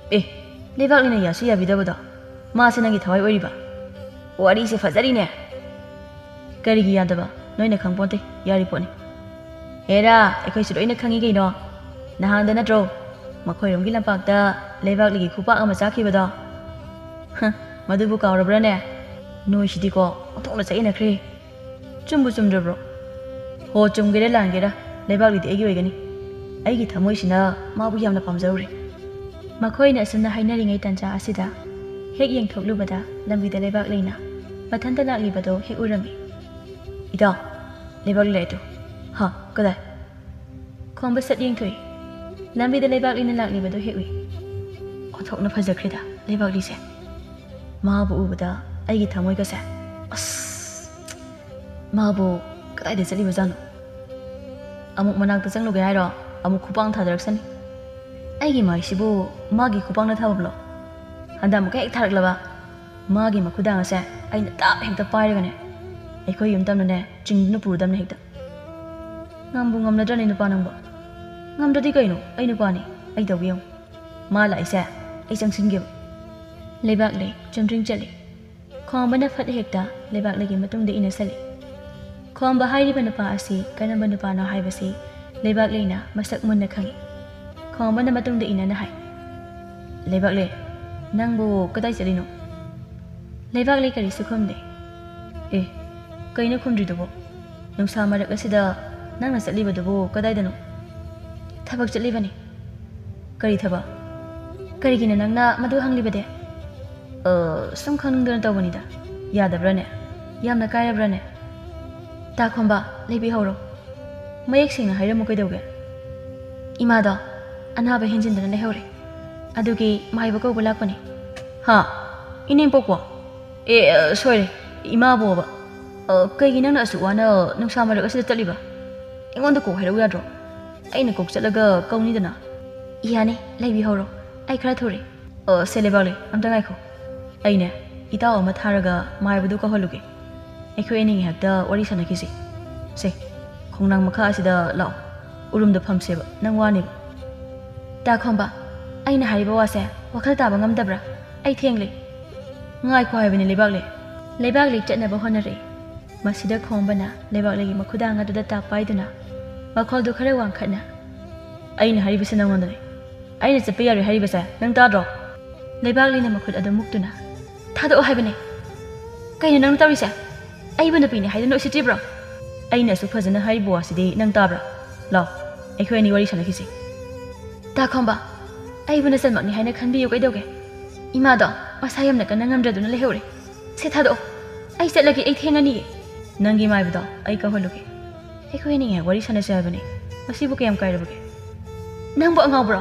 [SPEAKER 1] "ꯂꯩꯕꯥꯛꯂꯩꯅ ꯌꯥꯁꯨ ꯌꯥꯕꯤꯗꯕꯗꯣ ꯃꯥꯁꯦ ꯅꯪꯒꯤ ꯊꯋꯥꯏ ꯑꯣꯏꯔꯤꯕ? ꯋꯥꯔꯤꯁꯦ ꯐꯖꯔꯤꯅꯦ." "ꯀꯔꯤꯒꯤ ꯌꯥꯗꯕ? ꯅꯣꯏꯅ ꯈꯪꯄꯣꯟꯇꯦ, ꯌꯥꯔꯤ ꯄꯣꯠꯅꯤ." "ꯍꯦꯔꯥ, ꯑꯩꯈꯣꯏꯁꯨ ꯂꯣꯏꯅ ꯈꯪꯉꯤ ꯀꯩꯅꯣ. ꯅꯍꯥꯟꯗ ꯅꯠꯇ꯭ꯔꯣ ꯃꯈꯣꯏꯔꯣꯝꯒꯤ ꯂꯝꯄꯥꯛꯇ ꯂꯩꯕꯥꯛꯂꯩꯒꯤ ꯈꯨꯄꯥꯛ ꯑꯃ ꯆꯥꯈꯤꯕꯗꯣ? ꯃꯗꯨꯕꯨ ꯀꯥꯎꯔꯕ꯭ꯔꯥꯅꯦ? ꯅꯣꯏꯁꯤꯗꯤꯀꯣ ꯑꯣꯟꯊꯣꯛꯅ ꯆꯌꯦꯠꯅꯈ꯭ꯔꯦ꯫ ꯆꯨꯝꯕꯨ ꯆꯨꯝꯗ꯭ꯔꯕ꯭ꯔꯣ? ꯍꯣ, ꯆꯨꯝꯒꯦꯔꯥ ꯂꯥꯟꯒꯦꯔꯥ, ꯂꯩꯕꯥꯛꯂꯩꯗꯤ ꯑꯩꯒꯤ ꯑꯣꯏꯒꯅꯤ. ꯑꯩꯒꯤ ꯊꯃꯣꯏꯁꯤꯅ ꯃꯥꯕꯨ ꯌꯥꯝꯅ ꯄꯥꯝꯖꯔꯨꯔꯦ." ꯃꯈꯣꯏꯅ ꯑꯁꯨꯝꯅ ꯍꯥꯏꯅꯔꯤꯉꯩ ꯇꯥꯟꯖꯥ ꯑꯁꯤꯗ ꯍꯦꯛ ꯌꯦꯡꯊꯣꯛꯂꯨꯕꯗ ꯂꯝꯕꯤꯗ ꯂꯩꯕꯥꯛꯂꯩꯅ ꯃꯊꯟꯇ ꯂꯥꯛꯂꯤꯕꯗꯣ ꯍꯦꯛ ꯎꯔꯝꯃꯤ꯫ "ꯏꯇꯥꯎ, ꯂꯩꯕꯥꯛꯂꯩ ꯂꯥꯛꯏꯗꯣ." "ꯍꯥ, ꯀꯗꯥꯏ?" ꯈꯣꯝꯕ ꯁꯠ ꯌꯦꯡꯊꯣꯛꯏ꯫ ꯂꯝꯕꯤꯗ ꯂꯩꯕꯥꯛꯂꯩꯅ ꯂꯥꯛꯂꯤꯕꯗꯣ ꯍꯦꯛ ꯎꯏ꯫ "ꯑꯣꯟꯊꯣꯛꯅ ꯐꯖꯈ꯭ꯔꯦꯗ ꯂꯩꯕꯥꯛꯂꯩꯁꯦ. ꯃꯥꯕꯨ ꯎꯕꯗ ꯑꯩꯒꯤ ꯊꯃꯣꯏꯒꯁꯦ, ꯃꯥꯕꯨ ꯀꯗꯥꯏꯗ ꯆꯠꯂꯤꯕꯖꯥꯠꯅꯣ? ꯑꯃꯨꯛ ꯃꯅꯥꯛꯇ ꯆꯪꯂꯨꯒꯦ ꯍꯥꯏꯔꯣ? ꯑꯃꯨꯛ ꯈꯨꯄꯥꯡ ꯊꯥꯗꯔꯛꯁꯅꯤ ꯑꯩꯒꯤ ꯃꯥꯏꯁꯤꯕꯨ ꯃꯥꯒꯤ ꯈꯨꯄꯥꯡꯅ ꯊꯥꯕꯕ꯭ꯂꯣ ꯍꯟꯗꯛ ꯑꯃꯨꯛ ꯍꯦꯛ ꯊꯥꯔꯛꯂꯕ ꯃꯥꯒꯤ ꯃꯈꯨꯗꯥꯡ ꯑꯁꯦ ꯑꯩꯅ ꯇꯥꯞ ꯍꯦꯛꯇ ꯄꯥꯏꯔꯒꯅꯦ ꯑꯩꯈꯣꯏ ꯌꯨꯝꯇꯝꯅꯅꯦ ꯆꯤꯡꯗꯨꯅ ꯄꯨꯔꯗꯝꯅꯦ ꯍꯦꯛꯇ ꯉꯝꯕꯨ ꯉꯝꯅꯗ꯭ꯔꯅꯦ ꯅꯨꯄꯥ ꯅꯪꯕ ꯉꯝꯗ꯭ꯔꯗꯤ ꯀꯩꯅꯣ ꯑꯩ ꯅꯨꯄꯥꯅꯤ ꯑꯩ ꯇꯧꯕ ꯌꯦꯡꯉꯨ ꯃꯥ ꯂꯥꯛꯏꯁꯦ ꯑꯩ ꯆꯪꯁꯤꯟꯒꯦꯕ ꯂꯩꯕꯥꯛꯂꯩ ꯆꯨꯝꯗ꯭ꯔꯤꯡ ꯆꯠꯂꯤ ꯈꯣꯝꯕꯅ ꯐꯠ ꯍꯦꯛꯇ ꯂꯩꯕꯥꯛꯂꯩꯒꯤ ꯃꯇꯨꯡꯗ ꯏꯟꯅꯁꯜꯂꯤ ꯈꯣꯝꯕ ꯍꯥꯏꯔꯤꯕ ꯅꯨꯄꯥ ꯑꯁꯤ ꯀꯔꯝꯕ ꯅꯨꯄꯥꯅꯣ ꯍꯥꯏꯕꯁꯤ ꯂꯩꯕꯥꯛꯂꯩꯅ ꯃꯁꯛ ꯃꯨꯟꯅ ꯈꯪꯏ ꯈꯣꯝꯕꯅ ꯃꯇꯨꯡꯗ ꯏꯟꯅꯅ ꯍꯥꯏ ꯂꯩꯕꯥꯛꯂꯩ ꯅꯪꯕꯨ ꯀꯗꯥꯏ ꯆꯠꯂꯤꯅꯣ ꯂꯩꯕꯥꯛꯂꯩ ꯀꯔꯤꯁꯨ ꯈꯨꯝꯗꯦ ꯑꯦ ꯀꯩꯅꯣ ꯈꯨꯝꯗ꯭ꯔꯤꯗꯨꯕꯣ ꯅꯨꯡꯁꯥ ꯃꯔꯛ ꯑꯁꯤꯗ ꯅꯪꯅ ꯆꯠꯂꯤꯕꯗꯨꯕꯨ ꯀꯗꯥꯏꯗꯅꯣ ꯊꯕꯛ ꯆꯠꯂꯤꯕꯅꯤ ꯀꯔꯤ ꯊꯕꯛ ꯀꯔꯤꯒꯤꯅꯣ ꯅꯪꯅ ꯃꯗꯨ ꯍꯪꯂꯤꯕꯗꯤ ꯁꯨꯝ ꯈꯪꯅꯤꯡꯗꯅ ꯇꯧꯕꯅꯤꯗ ꯌꯥꯗꯕ꯭ꯔꯥꯅꯦ ꯌꯥꯝꯅ ꯀꯥꯏꯔꯕ꯭ꯔꯥꯅꯦ ꯇꯥ ꯈꯣꯝꯕ ꯂꯩꯕꯤꯍꯧꯔꯣ ꯃꯌꯦꯛ ꯁꯦꯡꯅ ꯍꯥꯏꯔꯝꯃꯨ ꯀꯩꯗꯧꯒꯦ ꯏꯃꯥꯗꯣ ꯑꯅꯥꯕ ꯍꯦꯟꯖꯤꯟꯗꯅ ꯂꯩꯍꯧꯔꯦ ꯑꯗꯨꯒꯤ ꯃꯥꯏꯕ ꯀꯧꯕ ꯂꯥꯛꯄꯅꯤ ꯍꯥ ꯏꯅꯦꯝꯄꯣꯛꯄꯣ ꯑꯦ ꯁꯣꯏꯔꯦ ꯏꯃꯥꯕꯣꯕ ꯀꯩꯒꯤ ꯅꯪꯅ ꯑꯁꯨꯛ ꯋꯥꯅ ꯅꯨꯡꯁꯥ ꯃꯔꯛ ꯑꯁꯤꯗ ꯆꯠꯂꯤꯕ ꯑꯩꯉꯣꯟꯗ ꯀꯣꯛ ꯍꯥꯏꯔꯛꯎ ꯌꯥꯗ꯭ꯔꯣ ꯑꯩꯅ ꯀꯣꯛ ꯆꯠꯂꯒ ꯀꯧꯅꯤꯗꯅ ꯌꯥꯅꯤ ꯂꯩꯕꯤꯍꯧꯔꯣ ꯑꯩ ꯈꯔ ꯊꯨꯔꯦ ꯁꯦ ꯂꯩꯕꯥꯛꯂꯩ ꯑꯝꯇ ꯉꯥꯏꯈꯣ ꯑꯩꯅꯦ ꯏꯇꯥꯎ ꯑꯃ ꯊꯥꯔꯒ ꯃꯥꯏꯕꯗꯨ ꯀꯧꯍꯜꯂꯨꯒꯦ ꯑꯩꯈꯣꯏ ꯑꯅꯤ ꯉꯥꯏꯍꯥꯛꯇ ꯋꯥꯔꯤ ꯁꯥꯟꯅꯈꯤꯁꯤ ꯁꯦ ꯈꯣꯡꯅꯥꯡ ꯃꯈꯥ ꯑꯁꯤꯗ ꯂꯥꯛꯑꯣ ꯎꯔꯨꯝꯗ ꯐꯝꯁꯦꯕ ꯅꯪ ꯋꯥꯅꯦꯕ ꯇꯥ ꯈꯣꯝꯕ ꯑꯩꯅ ꯍꯥꯏꯔꯤꯕ ꯋꯥꯁꯦ ꯋꯥꯈꯜ ꯇꯥꯕ ꯉꯝꯗꯕ꯭ꯔꯥ ꯑꯩ ꯊꯦꯡꯂꯦ ꯉꯥꯏꯈꯣ ꯍꯥꯏꯕꯅꯤ ꯂꯩꯕꯥꯛꯂꯩ ꯂꯩꯕꯥꯛꯂꯩ ꯆꯠꯅꯕ ꯍꯣꯠꯅꯔꯛꯏ ꯃꯁꯤꯗ ꯈꯣꯝꯕꯅ ꯂꯩꯕꯥꯛꯂꯩꯒꯤ ꯃꯈꯨꯗꯥꯡ ꯑꯗꯨꯗ ꯇꯥꯞ ꯄꯥꯏꯗꯨꯅ ꯃꯈꯣꯜꯗꯨ ꯈꯔ ꯋꯥꯡꯈꯠꯅ ꯑꯩꯅ ꯍꯥꯏꯔꯤꯕꯁꯦ ꯅꯪꯉꯣꯟꯗꯅꯤ ꯑꯩꯅ ꯆꯠꯄ ꯌꯥꯔꯣꯏ ꯍꯥꯏꯔꯤꯕꯁꯦ ꯅꯪ ꯇꯥꯗ꯭ꯔꯣ ꯂꯩꯕꯥꯛꯂꯩꯅ ꯃꯈꯨꯠ ꯑꯗꯨ ꯃꯨꯛꯇꯨꯅ ꯊꯥꯗꯣꯛꯑꯣ ꯍꯥꯏꯕꯅꯤ ꯀꯩꯅꯣ ꯅꯪ ꯇꯧꯔꯤꯁꯦ ꯑꯩꯕꯨ ꯅꯨꯄꯤꯅꯤ ꯍꯥꯏꯗꯨꯅ ꯎꯁꯤꯠꯇ꯭ꯔꯤꯕ꯭ꯔꯣ ꯑꯩꯅ ꯑꯁꯨꯛ ꯐꯖꯅ ꯍꯥꯏꯔꯤꯕ ꯋꯥꯁꯤꯗꯤ ꯅꯪ ꯇꯥꯕ꯭ꯔꯥ ꯂꯥꯎ ꯑꯩꯈꯣꯏ ꯑꯅꯤ ꯋꯥꯔꯤ ꯁꯥꯟꯅꯈꯤꯁꯤ ꯇꯥ ꯈꯣꯝꯕ ꯑꯩꯕꯨ ꯅꯆꯟꯃꯛꯅꯤ ꯍꯥꯏꯅ ꯈꯟꯕꯤꯌꯨ ꯀꯩꯗꯧꯒꯦ ꯏꯃꯥꯗꯣ ꯃꯁꯥ ꯌꯥꯝꯅ ꯀꯟꯅ ꯉꯝꯗ꯭ꯔꯗꯨꯅ ꯂꯩꯍꯧꯔꯦ ꯁꯦ ꯊꯥꯗꯣꯛꯑꯣ ꯑꯩ ꯆꯠꯂꯒꯦ ꯑꯩ ꯊꯦꯡꯉꯅꯤꯌꯦ ꯅꯪꯒꯤ ꯃꯥꯏꯕꯗꯣ ꯑꯩ ꯀꯧꯍꯜꯂꯨꯒꯦ ꯑꯩꯈꯣꯏ ꯑꯅꯤ ꯉꯥꯏꯍꯥꯛ ꯋꯥꯔꯤ ꯁꯥꯟꯅꯁꯦ ꯍꯥꯏꯕꯅꯤ ꯃꯁꯤꯕꯨ ꯀꯌꯥꯝ ꯀꯥꯏꯔꯕꯒꯦ ꯅꯪꯕꯨ ꯑꯉꯥꯎꯕ꯭ꯔꯣ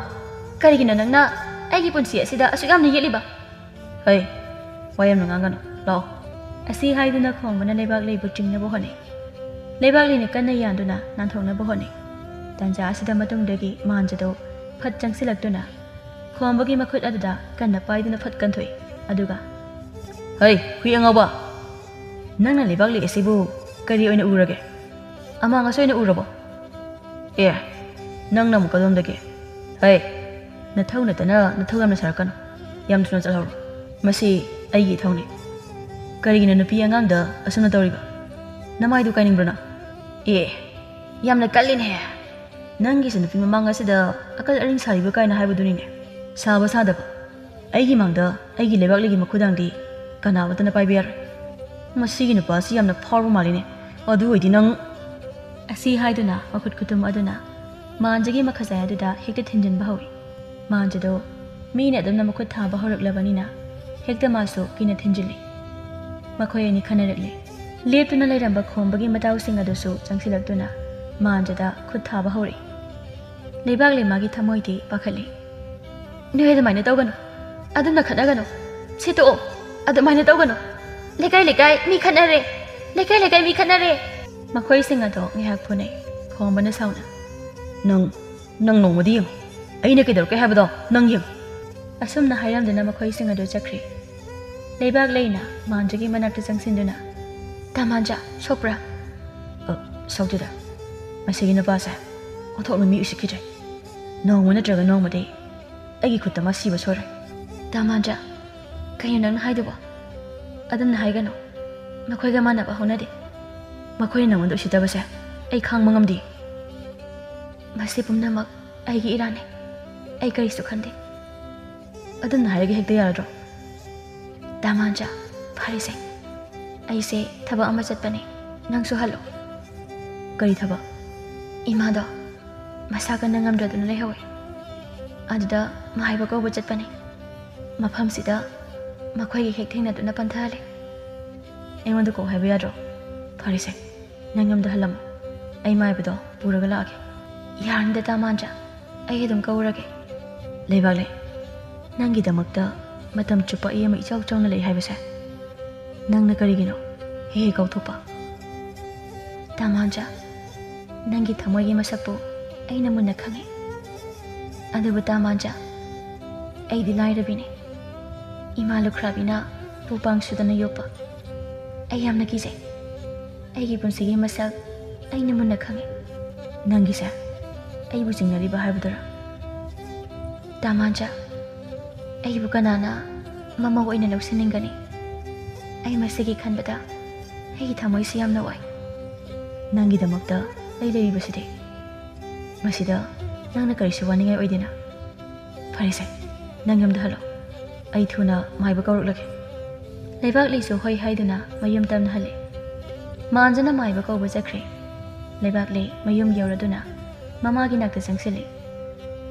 [SPEAKER 1] ꯀꯔꯤꯒꯤꯅꯣ ꯅꯪꯅ ꯑꯩꯒꯤ ꯄꯨꯟꯁꯤ ꯑꯁꯤꯗ ꯑꯁꯨꯛ ꯌꯥꯝꯅ ꯌꯦꯠꯂꯤꯕ ꯍꯩ ꯋꯥ ꯌꯥꯝꯅ ꯉꯥꯡꯒꯅꯨ ꯂꯥꯛꯑꯣ ꯑꯁꯤ ꯍꯥꯏꯗꯨꯅ ꯈꯣꯡꯕꯅ ꯂꯩꯕꯥꯛꯂꯩꯕꯨ ꯆꯤꯡꯅꯕ ꯍꯣꯠꯅꯩ ꯂꯩꯕꯥꯛꯂꯩꯅ ꯀꯟꯅ ꯌꯥꯟꯗꯨꯅ ꯅꯥꯟꯊꯣꯛꯅꯕ ꯍꯣꯠꯅꯩ ꯇꯟꯖꯥ ꯑꯁꯤꯗ ꯃꯇꯨꯡꯗꯒꯤ ꯃꯥꯟꯖꯗꯣ ꯐꯠ ꯆꯪꯁꯤꯜꯂꯛꯇꯨꯅ ꯈꯣꯝꯕꯒꯤ ꯃꯈꯨꯠ ꯑꯗꯨꯗ ꯀꯟꯅ ꯄꯥꯏꯗꯨꯅ ꯐꯠ ꯀꯟꯊꯣꯛꯏ ꯑꯗꯨꯒ ꯍꯩ ꯍꯨꯏ ꯑꯉꯥꯎꯕ ꯅꯪꯅ ꯂꯩꯕꯥꯛꯂꯩ ꯑꯁꯤꯕꯨ ꯀꯔꯤ ꯑꯣꯏꯅ ꯎꯔꯒꯦ ꯑꯃꯥꯡ ꯑꯁꯣꯏꯅ ꯎꯔꯕꯣ ꯑꯦ ꯅꯪꯅ ꯑꯃꯨꯛ ꯀꯗꯣꯝꯗꯒꯤ ꯍꯩ ꯅꯊꯧ ꯅꯠꯇꯅ ꯅꯊꯧ ꯌꯥꯝꯅ ꯁꯥꯔꯛꯀꯅꯨ ꯌꯥꯝ ꯊꯨꯅ ꯆꯠꯍꯧꯔꯣ ꯃꯁꯤ ꯑꯩꯒꯤ ꯏꯊꯧꯅꯤ ꯀꯔꯤꯒꯤꯅꯣ ꯅꯨꯄꯤ ꯑꯉꯥꯡꯗ ꯑꯁꯨꯝꯅ ꯇꯧꯔꯤꯕ ꯅꯃꯥꯏꯗꯨ ꯀꯥꯏꯅꯤꯡꯕ꯭ꯔꯅ ꯑꯦ ꯌꯥꯝꯅ ꯀꯜꯂꯤꯅꯦ ꯅꯪꯒꯤꯁꯨ ꯅꯨꯄꯤ ꯃꯃꯥꯡ ꯑꯁꯤꯗ ꯑꯀꯜ ꯑꯔꯤꯡ ꯁꯥꯔꯤꯕ ꯀꯥꯏꯅ ꯍꯥꯏꯕꯗꯨꯅꯤꯅꯦ ꯁꯥꯕ ꯁꯥꯗꯕ ꯑꯩꯒꯤ ꯃꯥꯡꯗ ꯑꯩꯒꯤ ꯂꯩꯕꯥꯛꯂꯩꯒꯤ ꯃꯈꯨꯗꯥꯡꯗꯤ ꯀꯅꯥꯃꯠꯇꯅ ꯄꯥꯏꯕ ꯌꯥꯔꯣꯏ ꯃꯁꯤꯒꯤ ꯅꯨꯄꯥꯁꯤ ꯌꯥꯝꯅ ꯐꯥꯎꯕ ꯃꯥꯜꯂꯤꯅꯦ ꯑꯗꯨ ꯑꯣꯏꯗꯤ ꯅꯪ ꯑꯁꯤ ꯍꯥꯏꯗꯨꯅ ꯃꯈꯨꯠ ꯈꯨꯇꯨꯝ ꯑꯗꯨꯅ ꯃꯥꯟꯖꯒꯤ ꯃꯈꯖꯥꯏ ꯑꯗꯨꯗ ꯍꯦꯛꯇ ꯊꯤꯟꯖꯤꯟꯕ ꯍꯧꯏ ꯃꯥꯟꯖꯗꯣ ꯃꯤꯅ ꯑꯗꯨꯝꯅ ꯃꯈꯨꯠ ꯊꯥꯕ ꯍꯧꯔꯛꯂꯕꯅꯤꯅ ꯍꯦꯛꯇ ꯃꯥꯁꯨ ꯀꯤꯅ ꯊꯤꯟꯖꯤꯜꯂꯤ ꯃꯈꯣꯏ ꯑꯅꯤ ꯈꯟꯅꯔꯛꯂꯤ ꯂꯦꯞꯇꯨꯅ ꯂꯩꯔꯝꯕ ꯈꯣꯝꯕꯒꯤ ꯃꯇꯥꯎꯁꯤꯡ ꯑꯗꯨꯁꯨ ꯆꯪꯁꯤꯜꯂꯛꯇꯨꯅ ꯃꯥꯟꯖꯗ ꯈꯨꯠ ꯊꯥꯕ ꯍꯧꯔꯛꯏ ꯂꯩꯕꯥꯛꯂꯩ ꯃꯥꯒꯤ ꯊꯃꯣꯏꯗꯤ ꯄꯥꯈꯠꯂꯤ ꯅꯣꯏ ꯑꯗꯨꯃꯥꯏꯅ ꯇꯧꯒꯅꯨ ꯑꯗꯨꯝꯅ ꯈꯠꯅꯒꯅꯨ ꯁꯤꯇꯣꯛꯑꯣ ꯑꯗꯨꯃꯥꯏꯅ ꯇꯧꯒꯅꯨ ꯂꯩꯀꯥꯏ ꯂꯩꯀꯥꯏ ꯃꯤ ꯈꯠꯅꯔꯦ ꯂꯩꯀꯥꯏ ꯂꯩꯀꯥꯏ ꯃꯤ ꯈꯠꯅꯔꯦ ꯃꯈꯣꯏꯁꯤꯡ ꯑꯗꯣ ꯉꯥꯏꯍꯥꯛ ꯐꯨꯅꯩ ꯈꯣꯝꯕꯅ ꯁꯥꯎꯅ ꯅꯪ ꯅꯣꯡꯃꯗꯤ ꯌꯦꯡꯉꯨ ꯑꯩꯅ ꯀꯩꯗꯧꯔꯛꯀꯦ ꯍꯥꯏꯕꯗꯣ ꯅꯪ ꯌꯦꯡꯉꯨ ꯑꯁꯨꯝꯅ ꯍꯥꯏꯔꯝꯗꯨꯅ ꯃꯈꯣꯏꯁꯤꯡ ꯑꯗꯨ ꯆꯠꯈ꯭ꯔꯤ ꯂꯩꯕꯥꯛꯂꯩꯅ ꯃꯥꯟꯖꯒꯤ ꯃꯅꯥꯛꯇ ꯆꯪꯁꯤꯟꯗꯨꯅ ꯇꯥ ꯃꯥꯟꯖ ꯁꯣꯛꯄ꯭ꯔꯥ ꯁꯣꯛꯇꯦꯗ ꯃꯁꯤꯒꯤ ꯅꯨꯄꯥꯁꯦ ꯑꯣꯟꯊꯣꯛꯅ ꯃꯤ ꯎꯁꯤꯠꯈꯤꯗ꯭ꯔꯦ ꯅꯣꯡꯃ ꯅꯠꯇ꯭ꯔꯒ ꯅꯣꯡꯃꯗꯤ ꯑꯩꯒꯤ ꯈꯨꯠꯇ ꯃꯥ ꯁꯤꯕ ꯁꯣꯏꯔꯣꯏ ꯇꯥ ꯃꯥꯟꯖ ꯀꯩꯅꯣ ꯅꯪꯅ ꯍꯥꯏꯗꯨꯕꯣ ꯑꯗꯨꯝꯅ ꯍꯥꯏꯒꯅꯨ ꯃꯈꯣꯏꯒ ꯃꯥꯟꯅꯕ ꯍꯧꯅꯗꯦ ꯃꯈꯣꯏꯅ ꯅꯉꯣꯟꯗ ꯎꯁꯤꯠꯇꯕꯁꯦ ꯑꯩ ꯈꯥꯡꯕ ꯉꯝꯗꯦ ꯃꯁꯤ ꯄꯨꯝꯅꯃꯛ ꯑꯩꯒꯤ ꯏꯔꯥꯟꯅꯤ ꯑꯩ ꯀꯔꯤꯁꯨ ꯈꯟꯗꯦ ꯑꯗꯨꯝꯅ ꯍꯥꯏꯔꯒ ꯍꯦꯛꯇ ꯌꯥꯔꯗ꯭ꯔꯣ ꯇꯥ ꯃꯥꯟꯖ ꯐꯔꯦꯁꯦ ꯑꯩꯁꯦ ꯊꯕꯛ ꯑꯃ ꯆꯠꯄꯅꯤ ꯅꯪꯁꯨ ꯍꯜꯂꯣ ꯀꯔꯤ ꯊꯕꯛ ꯏꯃꯥꯗꯣ ꯃꯁꯥ ꯀꯟꯅ ꯉꯝꯗ꯭ꯔꯗꯨꯅ ꯂꯩꯍꯧꯋꯦ ꯑꯗꯨꯗ ꯃꯥꯏꯕ ꯀꯧꯕ ꯆꯠꯄꯅꯤ ꯃꯐꯝꯁꯤꯗ ꯃꯈꯣꯏꯒꯤ ꯍꯦꯛ ꯊꯦꯡꯅꯗꯨꯅ ꯄꯟꯊꯍꯜꯂꯦ ꯑꯩꯉꯣꯟꯗ ꯀꯣꯛ ꯍꯥꯏꯕ ꯌꯥꯗ꯭ꯔꯣ ꯐꯔꯦꯁꯦ ꯅꯪ ꯌꯨꯝꯗ ꯍꯜꯂꯝꯃꯣ ꯑꯩ ꯃꯥꯏꯕꯗꯣ ꯄꯨꯔꯒ ꯂꯥꯛꯑꯒꯦ ꯌꯥꯔꯅꯤꯗ ꯇꯥ ꯃꯥꯟꯖ ꯑꯩ ꯑꯗꯨꯝ ꯀꯧꯔꯒꯦ ꯂꯩꯕꯥꯛꯂꯩ ꯅꯪꯒꯤꯗꯃꯛꯇ ꯃꯇꯝ ꯆꯨꯞꯄ ꯑꯩ ꯑꯃ ꯏꯆꯥꯎ ꯆꯥꯎꯅ ꯂꯩ ꯍꯥꯏꯕꯁꯦ ꯅꯪꯅ ꯀꯔꯤꯒꯤꯅꯣ ꯍꯦꯛ ꯍꯦꯛ ꯀꯥꯎꯊꯣꯛꯄ ꯇꯥ ꯃꯥꯟꯖ ꯅꯪꯒꯤ ꯊꯃꯣꯏꯒꯤ ꯃꯁꯛꯄꯨ ꯑꯩꯅ ꯃꯨꯟꯅ ꯈꯪꯉꯤ ꯑꯗꯨꯕꯨ ꯇꯥꯃꯥꯟꯖꯥ ꯑꯩꯗꯤ ꯂꯥꯏꯔꯕꯤꯅꯤ ꯏꯃꯥ ꯂꯨꯈ꯭ꯔꯥꯕꯤꯅ ꯄꯨꯄꯥꯡ ꯁꯨꯗꯅ ꯌꯣꯛꯄ ꯑꯩ ꯌꯥꯝꯅ ꯀꯤꯖꯩ ꯑꯩꯒꯤ ꯄꯨꯟꯁꯤꯒꯤ ꯃꯁꯛ ꯑꯩꯅ ꯃꯨꯟꯅ ꯈꯪꯉꯤ ꯅꯪꯒꯤꯁꯦ ꯑꯩꯕꯨ ꯆꯤꯡꯅꯔꯤꯕ ꯍꯥꯏꯕꯗꯨꯔꯥ ꯇꯥꯃꯥꯟꯖꯥ ꯑꯩꯕꯨ ꯀꯅꯥꯅ ꯃꯃꯧ ꯑꯣꯏꯅ ꯂꯧꯁꯤꯟꯅꯤꯡꯒꯅꯤ ꯑꯩ ꯃꯁꯤꯒꯤ ꯈꯟꯕꯗ ꯑꯩꯒꯤ ꯊꯃꯣꯏꯁꯤ ꯌꯥꯝꯅ ꯋꯥꯏ ꯅꯪꯒꯤꯗꯃꯛꯇ ꯑꯩ ꯂꯩꯔꯤꯕꯁꯤꯗꯤ ꯃꯁꯤꯗ ꯅꯪꯅ ꯀꯔꯤꯁꯨ ꯋꯥꯅꯤꯡꯉꯥꯏ ꯑꯣꯏꯗꯦꯅ ꯐꯔꯦꯁꯦ ꯅꯪ ꯌꯨꯝꯗ ꯍꯜꯂꯣ ꯑꯩ ꯊꯨꯅ ꯃꯥꯏꯕ ꯀꯧꯔꯛꯂꯒꯦ ꯂꯩꯕꯥꯛꯂꯩꯁꯨ ꯍꯣꯏ ꯍꯥꯏꯗꯨꯅ ꯃꯌꯨꯝ ꯇꯝꯅ ꯍꯜꯂꯦ ꯃꯥꯟꯖꯅ ꯃꯥꯏꯕ ꯀꯧꯕ ꯆꯠꯈ꯭ꯔꯦ ꯂꯩꯕꯥꯛꯂꯩ ꯃꯌꯨꯝ ꯌꯧꯔꯗꯨꯅ ꯃꯃꯥꯒꯤ ꯅꯥꯛꯇ ꯆꯪꯁꯤꯜꯂꯤ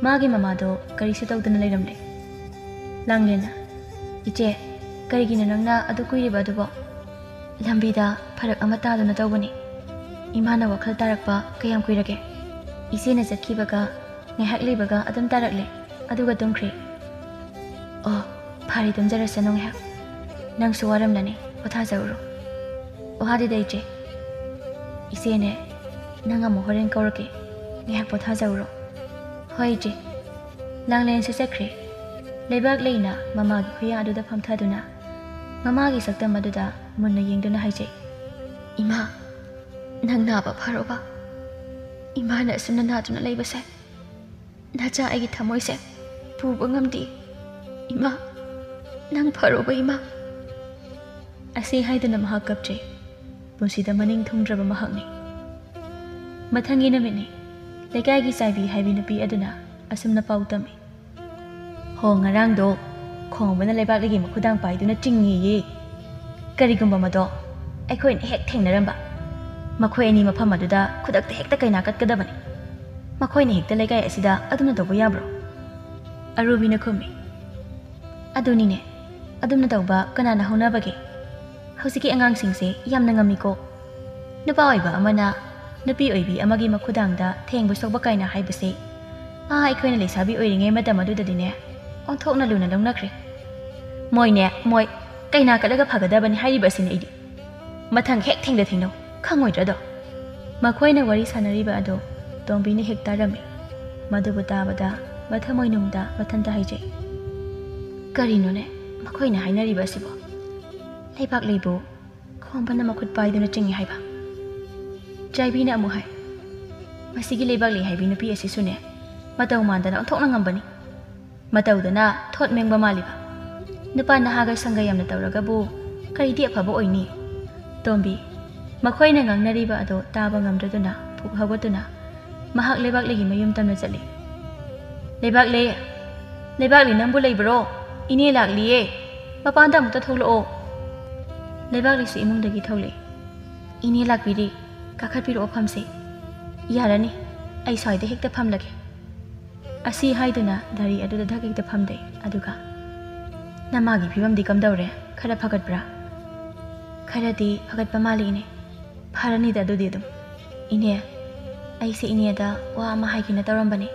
[SPEAKER 1] 마기 마마도 그리스 ꯇꯧꯗꯅ ꯂꯩꯔꯝꯂꯦ ꯂꯥꯡꯂꯦꯟꯅ 이제 ꯀꯔꯤꯒꯤꯅꯣ ꯅꯪꯅ ꯑꯗꯨ ꯀꯨꯏꯔꯤꯕ ꯑꯗꯨꯕꯣ ꯂꯝꯕꯤꯗ ꯐꯔꯛ ꯑꯃ ꯇꯥꯗꯨꯅ ꯇꯧꯕꯅꯤ 이마나 ꯋꯥꯈꯜ ꯇꯥꯔꯛꯄ ꯀꯌꯥꯝ ꯀꯨꯏꯔꯒꯦ 이제는 ꯆꯠꯈꯤꯕꯒ ꯉꯥꯏꯍꯥꯛ ꯂꯩꯕꯒ ꯑꯗꯨꯝ ꯇꯥꯔꯛꯂꯦ ꯑꯗꯨꯒ ꯇꯨꯝꯈ꯭ꯔꯦ ꯑꯣ ꯐꯔꯦ ꯇꯨꯝꯖꯔꯁꯅꯨ ꯉꯥꯏꯍꯥꯛ ꯅꯪꯁꯨ ꯋꯥꯔꯝꯂꯅꯤ ꯄꯣꯊꯥꯖꯔꯨꯔꯣ ꯋꯥꯗꯦꯗ 이제네 ꯅꯪ ꯑꯃꯨꯛ ꯍꯣꯔꯦꯟ ꯀꯧꯔꯛꯀꯦ ꯉꯥꯏꯍꯥꯛ ꯄꯣꯊꯥꯖꯔꯨꯔꯣ ꯍꯣꯏ ꯏꯆꯦ ꯂꯥꯡꯂꯦꯟꯁꯦ ꯆꯠꯈ꯭ꯔꯦ ꯂꯩꯕꯥꯛꯂꯩꯅ ꯃꯃꯥꯒꯤ ꯈꯨꯌꯥ ꯑꯗꯨꯗ ꯐꯝꯊꯗꯨꯅ ꯃꯃꯥꯒꯤ ꯁꯛꯇꯝ ꯑꯗꯨꯗ ꯃꯨꯟꯅ ꯌꯦꯡꯗꯨꯅ ꯍꯥꯏꯖꯩ 이마 ꯅꯪ ꯅꯥꯕ ꯐꯔꯣꯕ 이마ꯅ ꯑꯁꯨꯝꯅ ꯅꯥꯗꯨꯅ ꯂꯩꯕꯁꯦ ꯅꯆꯥ ꯑꯩꯒꯤ ꯊꯃꯣꯏꯁꯦ ꯄꯨꯕ ꯉꯝꯗꯦ 이마 ꯅꯪ ꯐꯔꯣꯕ 이마 ꯑꯁꯤ ꯍꯥꯏꯗꯨꯅ ꯃꯍꯥꯛ ꯀꯞꯆꯩ ꯄꯨꯟꯁꯤꯗ ꯃꯅꯤꯡ ꯊꯨꯡꯗ꯭ꯔꯕ ꯃꯍꯥꯛꯅꯤ ꯃꯊꯪꯒꯤ ꯅꯨꯃꯤꯠꯅꯤ ꯂꯩꯀꯥꯏꯒꯤ ꯆꯥꯏꯕꯤ ꯍꯥꯏꯕꯤ ꯅꯨꯄꯤ ꯑꯗꯨꯅ ꯑꯁꯨꯝꯅ ꯄꯥꯎ ꯇꯝꯃꯤ ꯍꯣ ꯉꯔꯥꯡꯗꯣ ꯈꯣꯡꯕꯅ ꯂꯩꯕꯥꯛꯂꯩꯒꯤ ꯃꯈꯨꯗꯥꯡ ꯄꯥꯏꯗꯨꯅ ꯆꯤꯡꯉꯤꯌꯦ ꯀꯔꯤꯒꯨꯝꯕ ꯃꯗꯣ ꯑꯩꯈꯣꯏꯅ ꯍꯦꯛ ꯊꯦꯡꯅꯔꯝꯕ ꯃꯈꯣꯏ ꯑꯅꯤ ꯃꯐꯝ ꯑꯗꯨꯗ ꯈꯨꯗꯛꯇ ꯍꯦꯛꯇ ꯀꯩꯅꯥ ꯀꯠꯀꯗꯕꯅꯤ ꯃꯈꯣꯏꯅ ꯍꯦꯛꯇ ꯂꯩꯀꯥꯏ ꯑꯁꯤꯗ ꯑꯗꯨꯝꯅ ꯇꯧꯕ ꯌꯥꯕ꯭ꯔꯣ ꯑꯔꯨꯕꯤꯅ ꯈꯨꯝꯃꯤ ꯑꯗꯨꯅꯤꯅꯦ ꯑꯗꯨꯝꯅ ꯇꯧꯕ ꯀꯅꯥꯅ ꯍꯧꯅꯕꯒꯦ ꯍꯧꯖꯤꯛꯀꯤ ꯑꯉꯥꯡꯁꯤꯡꯁꯦ ꯌꯥꯝꯅ ꯉꯝꯃꯤꯀꯣ ꯅꯨꯄꯥ ꯑꯣꯏꯕ ꯑꯃꯅ ꯅꯨꯄꯤ ꯑꯣꯏꯕꯤ ꯑꯃꯒꯤ ꯃꯈꯨꯗꯥꯡꯗ ꯊꯦꯡꯕ ꯁꯣꯛꯄ ꯀꯥꯏꯅ ꯍꯥꯏꯕꯁꯦ ꯑꯩꯈꯣꯏꯅ ꯂꯩꯁꯥꯕꯤ ꯑꯣꯏꯔꯤꯉꯩ ꯃꯇꯝ ꯑꯗꯨꯗꯗꯤꯅꯦ ꯑꯣꯟꯊꯣꯛꯅ ꯂꯨꯅ ꯂꯧꯅꯈ꯭ꯔꯦ ꯃꯣꯏ ꯀꯩꯅꯥ ꯀꯠꯂꯒ ꯐꯒꯗꯕꯅꯤ ꯍꯥꯏꯔꯤꯕ ꯑꯁꯤꯅꯤ ꯑꯩꯗꯤ ꯃꯊꯪ ꯍꯦꯛ ꯊꯦꯡꯅꯧ ꯈꯪꯉꯣꯏꯗ꯭ꯔꯗꯣ ꯃꯈꯣꯏꯅ ꯋꯥꯔꯤ ꯁꯥꯟꯅꯔꯤꯕ ꯑꯗꯣ ꯇꯣꯝꯕꯤꯅ ꯍꯦꯛ ꯇꯥꯔꯝꯃꯤ ꯃꯗꯨꯕꯨ ꯇꯥꯕꯗ ꯃꯊꯃꯣꯏꯅꯨꯡꯗ ꯃꯊꯟꯇ ꯍꯥꯏꯖꯩ ꯀꯔꯤꯅꯣꯅꯦ ꯃꯈꯣꯏꯅ ꯍꯥꯏꯅꯔꯤꯕ ꯑꯁꯤꯕꯣ ꯂꯩꯕꯥꯛꯂꯩꯕꯨ ꯈꯣꯡꯕꯅ ꯃꯈꯨꯠ ꯄꯥꯏꯗꯨꯅ ꯆꯤꯡꯉꯤ ꯍꯥꯏꯕ ꯆꯥꯏꯕꯤꯅ ꯑꯃꯨꯛ ꯍꯥꯏ ꯃꯁꯤꯒꯤ ꯂꯩꯕꯥꯛꯂꯩ ꯍꯥꯏꯕꯤ ꯅꯨꯄꯤ ꯑꯁꯤꯁꯨꯅꯦ ꯃꯇꯧ ꯃꯥꯟꯗꯅ ꯑꯣꯟꯊꯣꯛꯅ ꯉꯝꯕꯅꯤ ꯃꯇꯧꯗꯅ ꯊꯣꯠ ꯃꯦꯡꯕ ꯃꯥꯜꯂꯤꯕ ꯅꯨꯄꯥ ꯅꯍꯥꯒ ꯁꯪꯒ ꯌꯥꯝꯅ ꯇꯧꯔꯒꯕꯨ ꯀꯔꯤꯗꯤ ꯑꯐꯕ ꯑꯣꯏꯅꯤ ꯇꯣꯝꯕꯤ ꯃꯈꯣꯏꯅ ꯉꯥꯡꯅꯔꯤꯕ ꯑꯗꯣ ꯇꯥꯕ ꯉꯝꯗ꯭ꯔꯗꯨꯅ ꯄꯨꯛ ꯍꯧꯒꯠꯇꯨꯅ ꯃꯍꯥꯛ ꯂꯩꯕꯥꯛꯂꯩꯒꯤ ꯃꯌꯨꯝ ꯇꯝꯅ ꯆꯠꯂꯤ ꯂꯩꯕꯥꯛꯂꯩ ꯅꯪꯕꯨ ꯂꯩꯕ꯭ꯔꯣ ꯏꯅꯦ ꯂꯥꯛꯂꯤꯌꯦ ꯃꯄꯥꯟꯗ ꯑꯃꯨꯛꯇ ꯊꯣꯛꯂꯛꯑꯣ ꯂꯩꯕꯥꯛꯂꯩꯁꯨ ꯏꯃꯨꯡꯗꯒꯤ ꯊꯣꯛꯂꯛꯏ ꯏꯅꯦ ꯂꯥꯛꯄꯤꯔꯤ ꯀꯥꯈꯠꯄꯤꯔꯛꯑꯣ ꯐꯝꯁꯦ ꯌꯥꯔꯅꯤ ꯑꯩ ꯁ꯭ꯋꯥꯏꯗ ꯍꯦꯛꯇ ꯐꯝꯂꯒꯦ ꯑꯁꯤ ꯍꯥꯏꯗꯨꯅ ꯙꯔꯤ ꯑꯗꯨꯗ ꯙꯛ ꯍꯦꯛꯇ ꯐꯝꯗꯩ ꯑꯗꯨꯒ ꯅꯃꯥꯒꯤ ꯐꯤꯕꯝꯗꯤ ꯀꯝꯗꯧꯔꯦ ꯈꯔ ꯐꯒꯠꯄ꯭ꯔꯥ ꯈꯔꯗꯤ ꯐꯒꯠꯄ ꯃꯥꯜꯂꯤ ꯏꯅꯦ ꯐꯔꯅꯤꯗ ꯑꯗꯨꯗꯤ ꯑꯗꯨꯝ ꯏꯅꯦ ꯑꯩꯁꯦ ꯏꯅꯦꯗ ꯋꯥ ꯑꯃ ꯍꯥꯏꯒꯦꯅ ꯇꯧꯔꯝꯕꯅꯤ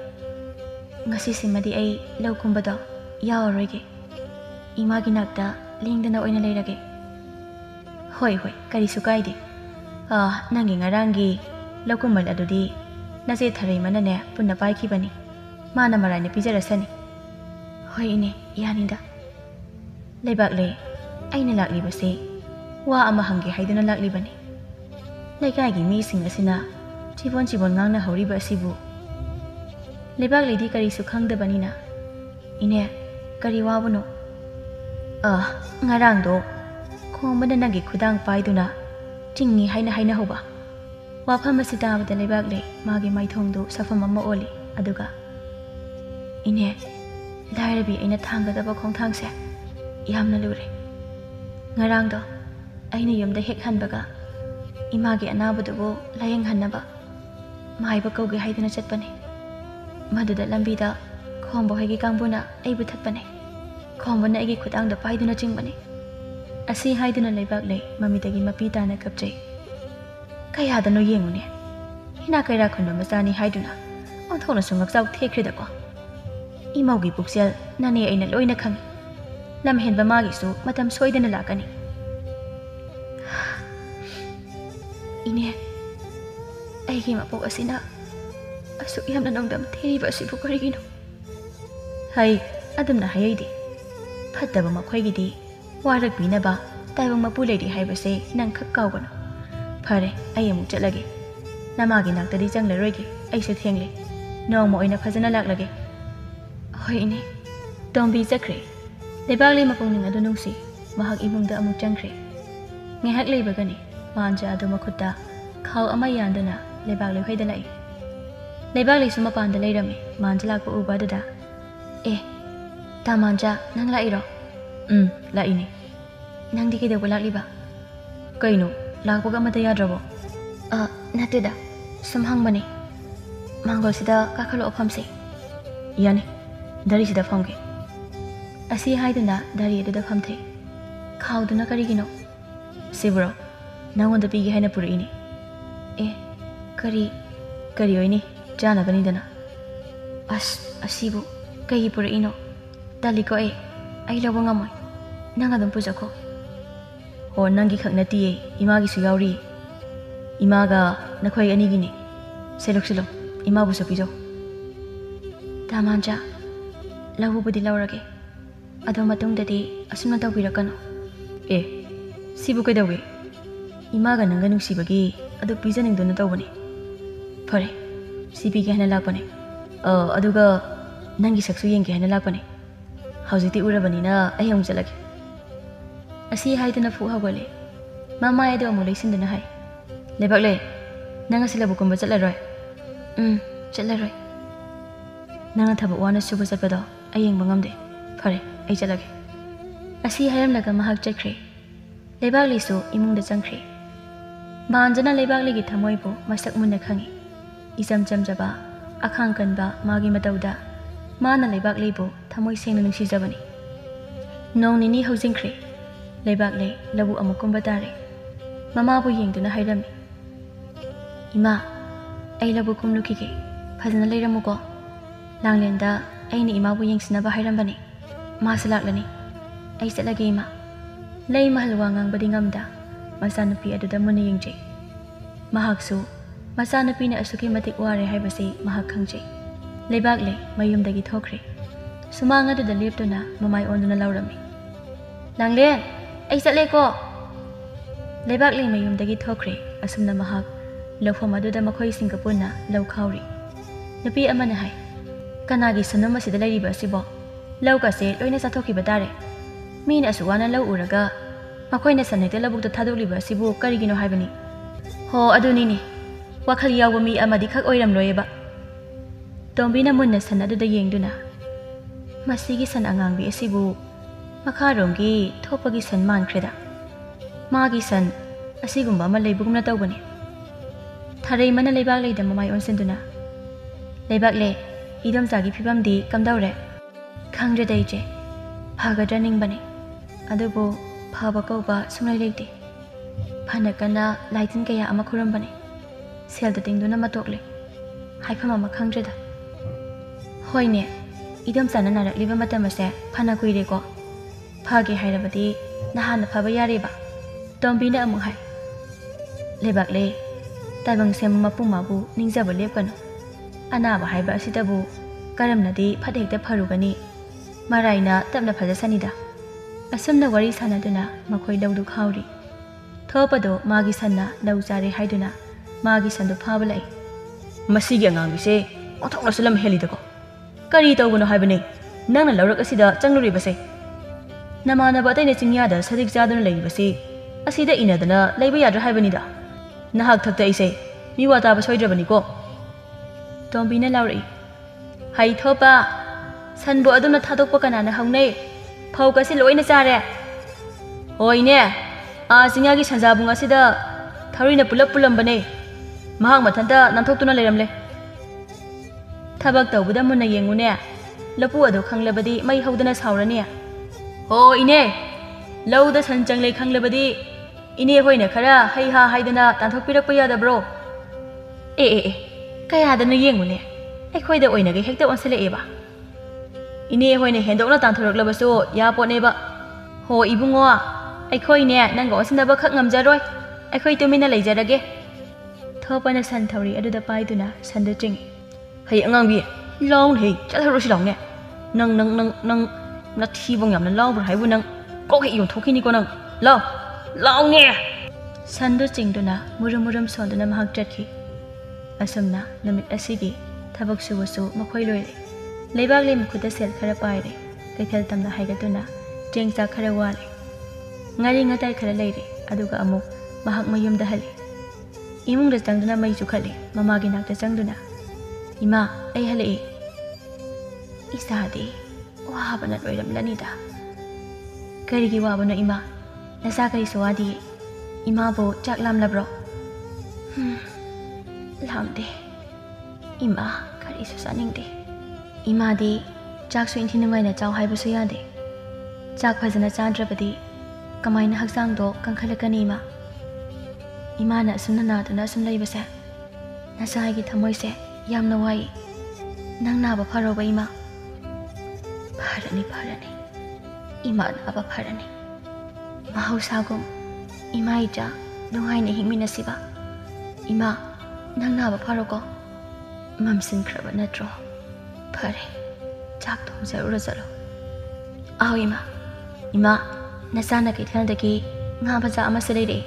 [SPEAKER 1] ꯉꯁꯤꯁꯤꯃꯗꯤ ꯑꯩ ꯂꯧ ꯀꯨꯝꯕꯗꯣ ꯌꯥꯎꯔꯔꯣꯏꯒꯦ ꯏꯃꯥꯒꯤ ꯅꯥꯛꯇ ꯂꯦꯡꯗꯅ ꯑꯣꯏꯅ ꯂꯩꯔꯒꯦ ꯍꯣꯏ ꯀꯔꯤꯁꯨ ꯀꯥꯏꯗꯦ ꯅꯪꯒꯤ ꯉꯔꯥꯡꯒꯤ ꯂꯧꯀꯨꯝꯃꯜ ꯑꯗꯨꯗꯤ ꯅꯆꯦ ꯊꯔꯩꯃꯅꯅꯦ ꯄꯨꯟꯅ ꯄꯥꯏꯈꯤꯕꯅꯤ ꯃꯥꯅ ꯃꯔꯥꯏꯅ ꯄꯤꯖꯔꯁꯅꯤ ꯍꯣꯏ ꯏꯅꯦ ꯌꯥꯅꯤꯗ ꯂꯩꯕꯥꯛꯂꯩ ꯑꯩꯅ ꯂꯥꯛꯂꯤꯕꯁꯦ ꯋꯥ ꯑꯃ ꯍꯪꯒꯦ ꯍꯥꯏꯗꯨꯅ ꯂꯥꯛꯂꯤꯕꯅꯤ ꯂꯩꯀꯥꯏꯒꯤ ꯃꯤꯁꯤꯡ ꯑꯁꯤꯅ ꯆꯤꯕꯣꯟ ꯉꯥꯡꯅꯍꯧꯔꯤꯕ ꯑꯁꯤꯕꯨ ꯂꯩꯕꯥꯛꯂꯩꯗꯤ ꯀꯔꯤꯁꯨ ꯈꯪꯗꯕꯅꯤꯅ ꯏꯅꯦ ꯀꯔꯤ ꯋꯥꯕꯅꯣ ꯉꯔꯥꯡꯗꯣ ꯈꯣꯡꯕꯅ ꯅꯪꯒꯤ ꯈꯨꯗꯥꯡ ꯄꯥꯏꯗꯨꯅ ꯆꯤꯡꯉꯤ ꯍꯥꯏꯅ ꯍꯥꯏꯅꯍꯧꯕ ꯋꯥꯐꯝ ꯑꯁꯤ ꯇꯥꯕꯗ ꯂꯩꯕꯥꯛꯂꯩ ꯃꯥꯒꯤ ꯃꯥꯏꯊꯣꯡꯗꯨ ꯁꯥꯐꯝ ꯑꯃ ꯑꯣꯜꯂꯤ ꯑꯗꯨꯒ ꯏꯅꯦ ꯂꯥꯏꯔꯕꯤ ꯑꯩꯅ ꯊꯥꯡꯒꯗꯕ ꯈꯣꯡꯊꯥꯡꯁꯦ ꯌꯥꯝꯅ ꯂꯨꯔꯦ ꯉꯔꯥꯡꯗꯣ ꯑꯩꯅ ꯌꯨꯝꯗ ꯍꯦꯛ ꯍꯟꯕꯒ ꯏꯃꯥꯒꯤ ꯑꯅꯥꯕꯗꯨꯕꯨ ꯂꯥꯌꯦꯡꯍꯟꯅꯕ ꯃꯥꯏꯕ ꯀꯧꯒꯦ ꯍꯥꯏꯗꯨꯅ ꯆꯠꯄꯅꯤ ꯃꯗꯨꯗ ꯂꯝꯕꯤꯗ ꯈꯣꯡꯕ ꯍꯣꯏꯒꯤ ꯀꯥꯡꯕꯨꯅ ꯑꯩꯕꯨ ꯊꯠꯄꯅꯤ ꯈꯣꯡꯕꯅ ꯑꯩꯒꯤ ꯈꯨꯗꯥꯡꯗ ꯄꯥꯏꯗꯨꯅ ꯆꯤꯡꯕꯅꯤ ꯑꯁꯤ ꯍꯥꯏꯗꯨꯅ ꯂꯩꯕꯥꯛꯂꯩ ꯃꯃꯤꯗꯒꯤ ꯃꯄꯤ ꯇꯥꯅ ꯀꯞꯆꯩ ꯀꯌꯥꯗꯅꯣ ꯌꯦꯡꯉꯨꯅꯦ ꯏꯅꯥ ꯀꯩꯔꯥ ꯈꯨꯟꯕ ꯃꯆꯥꯅꯤ ꯍꯥꯏꯗꯨꯅ ꯑꯣꯟꯊꯣꯛꯅꯁꯨ ꯉꯛꯆꯥꯎ ꯊꯦꯛꯈ꯭ꯔꯦꯗꯀꯣ ꯏꯃꯧꯒꯤ ꯄꯨꯛꯆꯦꯜ ꯅꯅꯦ ꯑꯩꯅ ꯂꯣꯏꯅ ꯈꯪꯉꯤ ꯂꯝ ꯍꯦꯟꯕ ꯃꯥꯒꯤꯁꯨ ꯃꯇꯝ ꯁꯣꯏꯗꯅ ꯂꯥꯛꯀꯅꯤ ꯏꯅꯦ ꯑꯩꯒꯤ ꯃꯄꯣꯛ ꯑꯁꯤꯅ ꯑꯁꯨꯛ ꯌꯥꯝꯅ ꯅꯣꯡꯗꯝ ꯊꯤꯔꯤꯕ ꯑꯁꯤꯕꯨ ꯀꯔꯤꯒꯤꯅꯣ? ꯍꯩ ꯑꯗꯨꯝꯅ ꯍꯥꯏꯌꯩꯗꯤ ꯐꯠꯇꯕ ꯃꯈꯣꯏꯒꯤꯗꯤ ꯋꯥꯔꯛꯄꯤꯅꯕ ꯇꯥꯏꯕꯪ ꯃꯄꯨ ꯂꯩꯔꯤ ꯍꯥꯏꯕꯁꯦ ꯅꯪ ꯈꯛ ꯀꯥꯎꯒꯅꯨ. ꯐꯔꯦ ꯑꯩ ꯑꯃꯨꯛ ꯆꯠꯂꯒꯦ. ꯅꯃꯥꯒꯤ ꯅꯥꯛꯇꯗꯤ ꯆꯪꯂꯔꯣꯏꯒꯦ. ꯑꯩꯁꯨ ꯊꯦꯡꯂꯦ. ꯅꯣꯡꯃ ꯑꯣꯏꯅ ꯐꯖꯅ ꯂꯥꯛꯂꯒꯦ. ꯍꯣꯏ ꯏꯅꯦ. ꯇꯣꯝꯕꯤ ꯆꯠꯈ꯭ꯔꯦ. ꯂꯩꯕꯥꯛꯂꯩ ꯃꯄꯨꯡꯅꯤꯡ ꯑꯗꯨ ꯅꯨꯡꯁꯤ. ꯃꯍꯥꯛ ꯏꯃꯨꯡꯗ ꯑꯃꯨꯛ ꯆꯪꯈ꯭ꯔꯦ. ꯉꯥꯏꯍꯥꯛ ꯂꯩꯕꯒꯅꯤ ꯃꯥꯟꯖꯥ ꯑꯗꯨ ꯃꯈꯨꯠꯇ ꯈꯥꯎ ꯑꯃ ꯌꯥꯟꯗꯨꯅ ꯂꯩꯕꯥꯛꯂꯩ ꯍꯣꯏꯗ ꯂꯥꯛꯏ. ꯂꯩꯕꯥꯛꯂꯩꯁꯨ ꯃꯄꯥꯟꯗ ꯂꯩꯔꯝꯃꯤ. ꯃꯥꯟꯖꯥ ꯂꯥꯛꯄ ꯎꯕ ꯑꯗꯨꯗ ꯑꯦ ꯇꯥ ꯃꯥꯟꯖꯥ ꯅꯪ ꯂꯥꯛꯏꯔꯣ? ꯂꯥꯛꯏꯅꯦ. ꯅꯪꯗꯤ ꯀꯩꯗꯧꯕ ꯂꯥꯛꯂꯤꯕ? ꯀꯩꯅꯣ ꯂꯥꯛꯄꯒ ꯑꯃꯠꯇ ꯌꯥꯗ꯭ꯔꯕꯣ? ꯅꯠꯇꯦꯗ ꯁꯨꯝ ꯍꯪꯕꯅꯦ. ꯃꯥꯡꯒꯣꯜꯁꯤꯗ ꯀꯥꯈꯠꯂꯛꯑꯣ ꯐꯝꯁꯦ. ꯌꯥꯅꯤ ꯗꯥꯔꯤꯁꯤꯗ ꯐꯝꯒꯦ. ꯑꯁꯤ ꯍꯥꯏꯗꯨꯅ ꯗꯥꯔꯤ ꯑꯗꯨꯗ ꯐꯝꯊꯩ. ꯈꯥꯎꯗꯨꯅ ꯀꯔꯤꯒꯤꯅꯣ? ꯁꯤꯕꯨꯔꯣ ꯅꯪꯉꯣꯟꯗ ꯄꯤꯒꯦ ꯍꯥꯏꯅ ꯄꯨꯔꯛꯏꯅꯦ. ꯑꯦ ꯀꯔꯤ ꯑꯣꯏꯅꯤ ꯆꯥꯅꯕꯅꯤꯗꯅ. ꯑꯁ ꯑꯁꯤꯕꯨ ꯀꯩꯒꯤ ꯄꯨꯔꯛꯏꯅꯣ? ꯇꯜꯂꯤꯀꯣ ꯑꯩ ꯂꯧꯕ ꯉꯝꯃꯣꯏ. ꯅꯪ ꯑꯗꯨꯝ ꯄꯨꯖꯈꯣ. ꯍꯣ ꯅꯪꯒꯤ ꯈꯛ ꯅꯠꯇꯤꯌꯦ ꯏꯃꯥꯒꯤꯁꯨ ꯌꯥꯎꯔꯤꯌꯦ. ꯏꯃꯥꯒ ꯅꯈꯣꯏ ꯑꯅꯤꯒꯤꯅꯦ. ꯁꯤꯜꯂꯣ ꯏꯃꯥꯕꯨꯁꯨ ꯄꯤꯖꯧ. ꯇꯥ ꯃꯥꯟꯖꯥ ꯂꯧꯕꯕꯨꯗꯤ ꯂꯧꯔꯒꯦ. ꯑꯗꯣ ꯃꯇꯨꯡꯗꯗꯤ ꯑꯁꯨꯝꯅ ꯇꯧꯕꯤꯔꯛꯀꯅꯨ. ꯁꯤꯕꯨ ꯀꯩꯗꯧꯏ? ꯏꯃꯥꯒ ꯅꯪꯒ ꯅꯨꯡꯁꯤꯕꯒꯤ ꯑꯗꯨ ꯄꯤꯖꯅꯤꯡꯗꯨꯅ ꯇꯧꯕꯅꯤ. ꯐꯔꯦ ꯁꯤ ꯄꯤꯒꯦ ꯍꯥꯏꯅ ꯂꯥꯛꯄꯅꯦ. ꯑꯗꯨꯒ ꯅꯪꯒꯤ ꯁꯛꯁꯨ ꯌꯦꯡꯒꯦ ꯍꯥꯏꯅ ꯂꯥꯛꯄꯅꯦ. ꯍꯧꯖꯤꯛꯇꯤ ꯎꯔꯕꯅꯤꯅ ꯑꯩ ꯑꯃꯨꯛ ꯆꯠꯂꯒꯦ. ꯑꯁꯤ ꯍꯥꯏꯗꯨꯅ ꯐꯨꯛ ꯍꯧꯒꯠꯂꯦ. ꯃꯃꯥꯏ ꯑꯗꯨ ꯑꯃꯨꯛ ꯂꯩꯁꯤꯟꯗꯨꯅ ꯍꯥꯏ ꯂꯩꯕꯥꯛꯂꯩ ꯅꯪ ꯉꯁꯤ ꯂꯧꯕꯨꯛꯀꯨꯝꯕ ꯆꯠꯂꯔꯣꯏ? ꯆꯠꯂꯔꯣꯏ. ꯅꯪꯅ ꯊꯕꯛ ꯋꯥꯅ ꯁꯨꯕ ꯆꯠꯄꯗꯣ ꯑꯩ ꯌꯦꯡꯕ ꯉꯝꯗꯦ. ꯐꯔꯦ ꯑꯩ ꯆꯠꯂꯒꯦ. ꯑꯁꯤ ꯍꯥꯏꯔꯝꯂꯒ ꯃꯍꯥꯛ ꯆꯠꯈ꯭ꯔꯦ. ꯂꯩꯕꯥꯛꯂꯩꯁꯨ ꯏꯃꯨꯡꯗ ꯆꯪꯈ꯭ꯔꯦ. ꯃꯥꯟꯖꯥꯅ ꯂꯩꯕꯥꯛꯂꯩꯒꯤ ꯊꯃꯣꯏꯕꯨ ꯃꯁꯛ ꯃꯨꯟꯅ ꯈꯪꯉꯤ. ꯏꯆꯝ ꯆꯝꯖꯕ ꯑꯈꯥꯡ ꯀꯟꯕ ꯃꯥꯒꯤ ꯃꯇꯧꯗ ꯃꯥꯅ ꯂꯩꯕꯥꯛꯂꯩꯕꯨ ꯊꯃꯣꯏ ꯁꯦꯡꯅ ꯅꯨꯡꯁꯤꯖꯕꯅꯤ. ꯅꯣꯡ ꯅꯤꯅꯤ ꯍꯧꯖꯤꯟꯈ꯭ꯔꯦ. ꯂꯩꯕꯥꯛꯂꯩ ꯂꯧꯕꯨꯛ ꯑꯃꯨꯛ ꯀꯨꯝꯕ ꯇꯥꯔꯦ. ꯃꯃꯥꯕꯨ ꯌꯦꯡꯗꯨꯅ ꯍꯥꯏꯔꯝꯃꯤ. ꯏꯃꯥ ꯑꯩ ꯂꯧꯕꯨꯛ ꯀꯨꯝꯂꯨꯈꯤꯒꯦ. ꯐꯖꯅ ꯂꯩꯔꯝꯃꯨꯀꯣ. ꯂꯥꯡꯂꯦꯟꯗ ꯑꯩꯅ ꯏꯃꯥꯕꯨ ꯌꯦꯡꯁꯤꯟꯅꯕ ꯍꯥꯏꯔꯝꯕꯅꯤ. ꯃꯥꯁꯨ ꯂꯥꯛꯂꯅꯤ. ꯑꯩ ꯆꯠꯂꯒꯦ ꯏꯃꯥ. ꯂꯩ ꯃꯍꯜ ꯋꯥ ꯉꯥꯡꯕꯗꯤ ꯉꯝꯗ ꯃꯆꯥꯅꯨꯄꯤ ꯑꯗꯨꯗ ꯃꯨꯟꯅ ꯌꯦꯡꯖꯩ. ꯃꯍꯥꯛꯁꯨ ꯃꯆꯥꯅꯨꯄꯤꯅ ꯑꯁꯨꯛꯀꯤ ꯃꯇꯤꯛ ꯋꯥꯔꯦ ꯍꯥꯏꯕꯁꯤ ꯃꯍꯥꯛ ꯈꯪꯖꯩ. ꯂꯩꯕꯥꯛꯂꯩ ꯃꯌꯨꯝꯗꯒꯤ ꯊꯣꯛꯈ꯭ꯔꯦ. ꯁꯨꯃꯥꯡ ꯑꯗꯨꯗ ꯂꯦꯞꯇꯨꯅ ꯃꯃꯥꯏ ꯑꯣꯟꯗꯨꯅ ꯂꯥꯎꯔꯝꯃꯤ. ꯂꯥꯡꯂꯦꯟ ꯑꯩ ꯆꯠꯂꯦꯀꯣ. ꯂꯩꯕꯥꯛꯂꯩ ꯃꯌꯨꯝꯗꯒꯤ ꯊꯣꯛꯈ꯭ꯔꯦ. ꯑꯁꯨꯝꯅ ꯃꯍꯥꯛ ꯂꯧꯐꯝ ꯑꯗꯨꯗ ꯃꯈꯣꯏꯁꯤꯡꯒ ꯄꯨꯟꯅ ꯂꯧ ꯈꯥꯎꯔꯤ. ꯅꯨꯄꯤ ꯑꯃꯅ ꯍꯥꯏ ꯀꯅꯥꯒꯤ ꯁꯟꯅꯣ ꯃꯁꯤꯗ ꯂꯩꯔꯤꯕ ꯑꯁꯤꯕꯣ? ꯂꯧꯒꯁꯦ ꯂꯣꯏꯅ ꯆꯥꯊꯣꯛꯈꯤꯕ ꯇꯥꯔꯦ. ꯃꯤꯅ ꯑꯁꯨꯛ ꯋꯥꯅ ꯂꯧ ꯎꯔꯒ ꯃꯈꯣꯏꯅ ꯁꯟ ꯍꯦꯛꯇ ꯂꯧꯕꯨꯛꯇ ꯊꯥꯗꯣꯛꯂꯤꯕ ꯑꯁꯤꯕꯨ ꯀꯔꯤꯒꯤꯅꯣ ꯍꯥꯏꯕꯅꯤ. ꯍꯣ ꯑꯗꯨꯅꯤꯅꯦ ꯋꯥꯈꯜ ꯌꯥꯎꯕ ꯃꯤ ꯑꯃꯗꯤ ꯈꯛ ꯑꯣꯏꯔꯝꯂꯣꯏꯌꯦꯕ. ꯇꯣꯝꯕꯤꯅ ꯃꯨꯟꯅ ꯁꯟ ꯑꯗꯨꯗ ꯌꯦꯡꯗꯨꯅ ꯃꯁꯤꯒꯤ ꯁꯟ ꯑꯉꯥꯡꯕꯤ ꯑꯁꯤꯕꯨ ꯃꯈꯥꯔꯣꯝꯒꯤ ꯊꯣꯛꯄꯒꯤ ꯁꯟ ꯃꯥꯟꯈ꯭ꯔꯦꯗ. ꯃꯥꯒꯤ ꯁꯟ ꯑꯁꯤꯒꯨꯝꯕ ꯑꯃ ꯂꯩꯕꯒꯨꯝꯅ ꯇꯧꯕꯅꯤ. ꯊꯔꯩꯃꯅ ꯂꯩꯕꯥꯛꯂꯩꯗ ꯃꯃꯥꯏ ꯑꯣꯟꯁꯤꯟꯗꯨꯅ ꯂꯩꯕꯥꯛꯂꯩ ꯏꯗꯣꯝꯆꯥꯒꯤ ꯐꯤꯕꯝꯗꯤ ꯀꯝꯗꯧꯔꯦ? ꯈꯪꯗ꯭ꯔꯦꯗ ꯏꯆꯦ. ꯐꯒꯗ꯭ꯔꯥ ꯅꯤꯡꯕꯅꯤ. ꯑꯗꯨꯕꯨ ꯐꯕ ꯀꯧꯕ ꯁꯨꯡꯂꯩ ꯂꯩꯇꯦ. ꯐꯅ ꯀꯟꯅ ꯂꯥꯏꯇꯤꯟ ꯀꯌꯥ ꯑꯃ ꯈꯨꯔꯨꯝꯕꯅꯤ. ꯁꯦꯜꯗ ꯇꯤꯡꯗꯨꯅ ꯃꯇꯣꯛꯂꯦ. ꯍꯥꯏꯐꯝ ꯑꯃ ꯈꯪꯗ꯭ꯔꯦꯗ. ꯍꯣꯏꯅꯦ 이dom짜는 나락리바 마타마세 파나구이레고 파게 하이라바디 나하나 파바 야레바 덤비나 아무하이 레박레 ताइबंगसेम मपुमाबु निंजाब लेपकनो अनाबा हाइबा असिदाबु करमनादि फदेक्ता फरुगनी मराइना तबना फजसनिदा असमना वरी सानादुना मखोय लौदु खाउरी थोपदो मागी सन्ना लौ चारे हाइदुना मागी संदु फाबलाई मसिगी अंगांगिसे ओथोंनासु लम हेलिदको करी तौबनो हाइबने नंगना लौरक असिदा चंगलुरिबसे नमानबा अतैना चिंग्यादा सदिक जादुना लैबसे असिदा इनादना लैबा याद्रा हाइबनिदा नहाक थकता इसे मिवा ताबा सोइद्रबनिको तोंबीना लाउरई हाई थोपा सनबो अदुना थादोकपा कनाना हौनै फौकासे लोइना चारे होइने आ चिंग्यागी संजाबुंग असिदा थरुइना पुलप पुलम्बने महाक मथंता नांथोक्तुना लेरमले थबक तौबुदा मुन्ना येंगुने लपु अदो खंगलबदी मै हौदना सावरने हो इने लौदा संचंगले खंगलबदी इने होइना खरा हैहा हाइदना तांथोकपिरकपा यादब्रो ए कयादना येंगुने अखोइदा ओइनागे हेक्ता ओनसलेएबा इने होइना हेंदोकना तांथोरकलबसो यापोनेबा हो इबुंगो अखोइने नंगा ओनसनबा खक ngamjaroi अखोइ तुमिना लेजरगे थोपना sun थौरी अदुदा पाइदुना संदु Ching
[SPEAKER 2] Hey angang bi lawn hey chala ro si lawn ne nang na thi bong yam na lawn bra hai bu nang ko he yon thoki ni ko nang lawn ne
[SPEAKER 1] Sandu chingduna murum sonduna mahak chatki asumna namit asigi thabak suwasu makhoi loire leibak le mukhuda sel khara paire kaithal tamna haigatuna jengcha khara wale ngari ngatai khara leire aduga amuk mahak mayum da hali imung da changduna mai chu khali mama gi nakta changduna ima ai hali isadi wa bana loiram lani da kari gi wa bana ima nasa kai swadi ima bo chak lam labro lamde ima kari su saningde ima di chak su inthi nungai na chaw hai bu su yade chak phajana chandrabadi kamai na haksang do kangkhalakani ima na sumna na dana sum lei basa nasai gi thamoi se yamna wai nang na ba pharo ba ima pharani ima na ba pharani mahausa gum ima ita nungai na hingmina siba ima nang na ba pharo ko mamsin khraba natro phare chak thong zarura zalo aw ima nasana ke thlan daki nga baza ama selere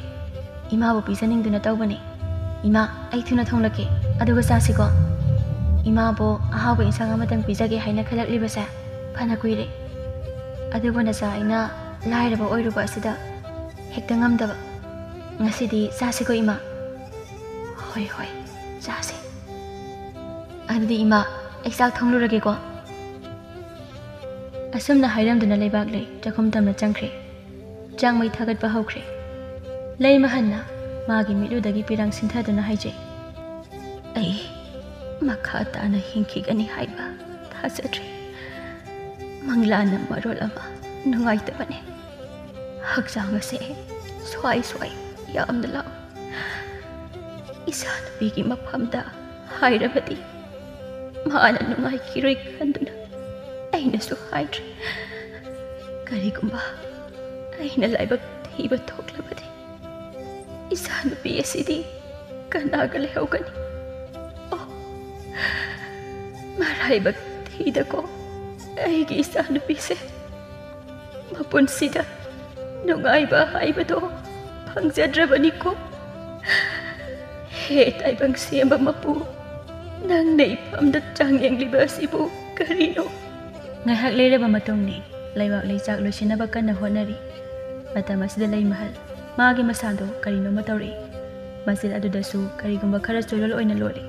[SPEAKER 1] ima bo pisaning duna tawbani ima ai thuna thonglake aduga sasi ko ima bo ahaw ba insang amatang pizage haina khalak libasa phana kuire aduga nasa ina lairaba oiruba asida hekta ngamdaba ngasidi sasi ko ima hoi sasi adudi ima exak thonglurage ko asumna hairamduna leibak lei takhum tamna changkhre changmai thagat ba haukhre lei mahanna magi miludagi pirang sinthaduna haije ai makha tana hingki gani haiba thasatre manglana marol ama nungai tabane hakjang ase swai yamda law isan bigi maphamda hairabadi mana nungai kiroi khanduna aina su haidre karigumba aina laibak thiba thoklabadi isan bi asidi kanaga lehogani oh maraibak thida ko aigi isan bi se mapun sida nungai ba haibado phangjadrabani ko he taibang semba mapu nang nei pamda changyang liba sibu karino ngahak leiraba matongni laibak leichak loisinaba kanna honari matam asida lei mahal magi masado karino matawri masil adudasu karigumba khara cholol oina lori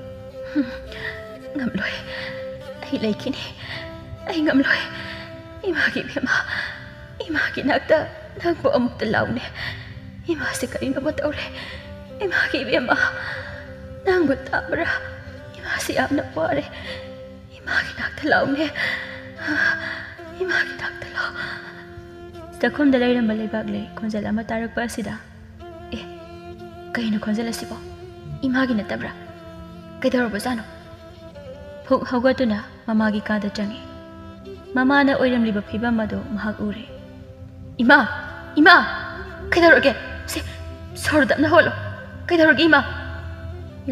[SPEAKER 1] ngamloi ai laikini ai ngamloi imagi bema imagi nakta nangbo amukta laune ima se karino matawre imagi bema nangbo tabra ima se amna pare imagi nakta laune imagi nakta law takhum da leiramba leibak lei khonjal ama tarakpa asida kaino khonjal asibo imagi natabra kaidaro bazano phuk haugatuna mamagi kada changi mamana oiramliba phibam ado mahak ure ima kaidaro se sordamna holo kaidaro ima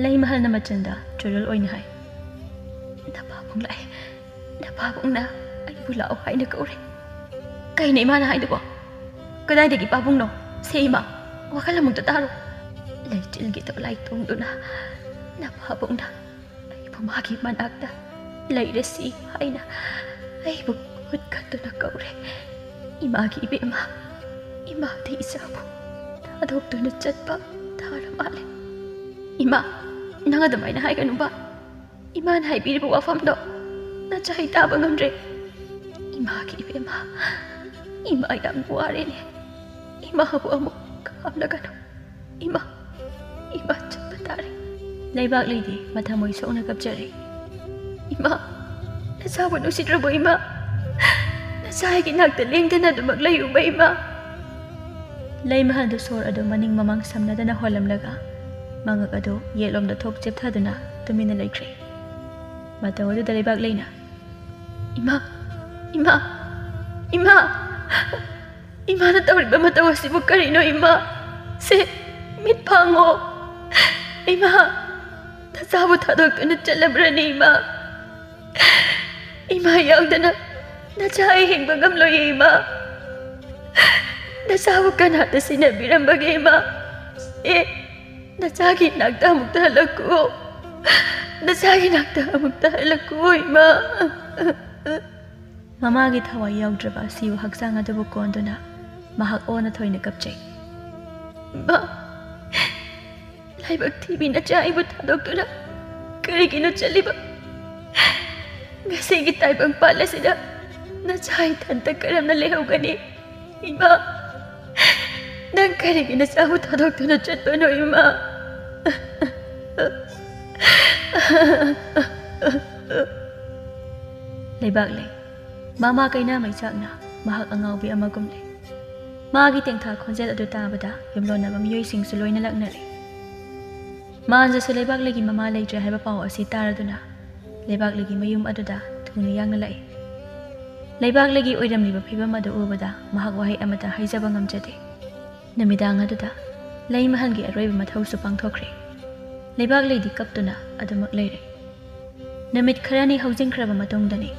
[SPEAKER 1] lei mahal na machanda chorol oina hai napabung na ai bulao hai na kaure kaina ima na hai dubo kadai dagi pabung no se ima wakalamung ta taro lai tilgi to lai tongduna napabung na ai pamagi manakta lai resi haina ai bu hut katuna kaure imagi bema ima de isabu adoptuna chatpa thara male ima nanga damai na hai kanu ba ima na hai biribu wafam do na chai ta bangamre imagi bema ima yang ware ne ima bu amu kamla kanu ima chapatare leibak leidi mathamoi sona kapjare ima nasabu no sidrabo ima nasai gi nakta lengdana dumak layu ba ima lei mahal do sor ado maning mamang samnadana holamlaga mangak ado yelomda thok chepthaduna tumina laikre mataw adu leibak leina ima na tawriba mataw asibu karino ima se mit phango ima nasabu thadok tuna chalabrani ima Ima yaudana nacha ay hingba gamloy ima. Nasawa ka natin sinabirambag ima. Nasagi nagdamugdalag ko. Nasagi nagdamugdalag ko ima.
[SPEAKER 2] Mamagi thawai yaudraba siyu haksang adubu konduna mahak ona thoina kapchay.
[SPEAKER 1] Ma, laibag TV na siya ibo tadoktora. Karigino chaliba. Ngasigi tayo bang pala sila. Nasay tantagkaram na lehaw gani. Ima, nang karigino sa ako tadoktora chato no ima.
[SPEAKER 2] Laibaglay, mama kay na may sakna mahak ang ngawbi amagumlay. Magi tengtha khonjel adu tabada yumlon na mamiyoy sing suloy na lagnari. Maanza sa Laibaglay gi mama laytre haiba paw asi taraduna. Laibaglay gi mayum aduda thuna yang na lai. Laibaglay gi oiramliba phibam adu ubada mahak wahay amata haijaba ngamjade. Namidang aduda lay mahal gi aroiba mathau su pangthokre. Laibaglay di kaptuna adumak layre. Namit kharani haujing khraba matongdani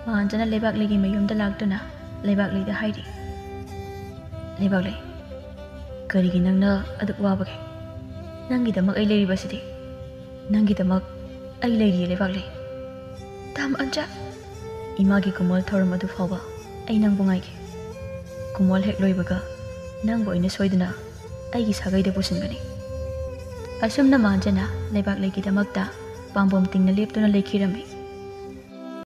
[SPEAKER 2] maanjana Laibaglay gi mayumda lagtuna Laibaglay da hairi. Laibaglay, karigi nangna aduk wabage. Nangidamak ay layri basidi. Nangidamak ay layri Laibaglay.
[SPEAKER 1] Tama anja.
[SPEAKER 2] Imagi kumol thoram adu fawba ay nang bungay ki. Kumol hek loibaga nang boy na soyduna ay gisagay da pusin gani. Asum na manjana Laibaglay ki damakta pambom ting na lip to na laikirami.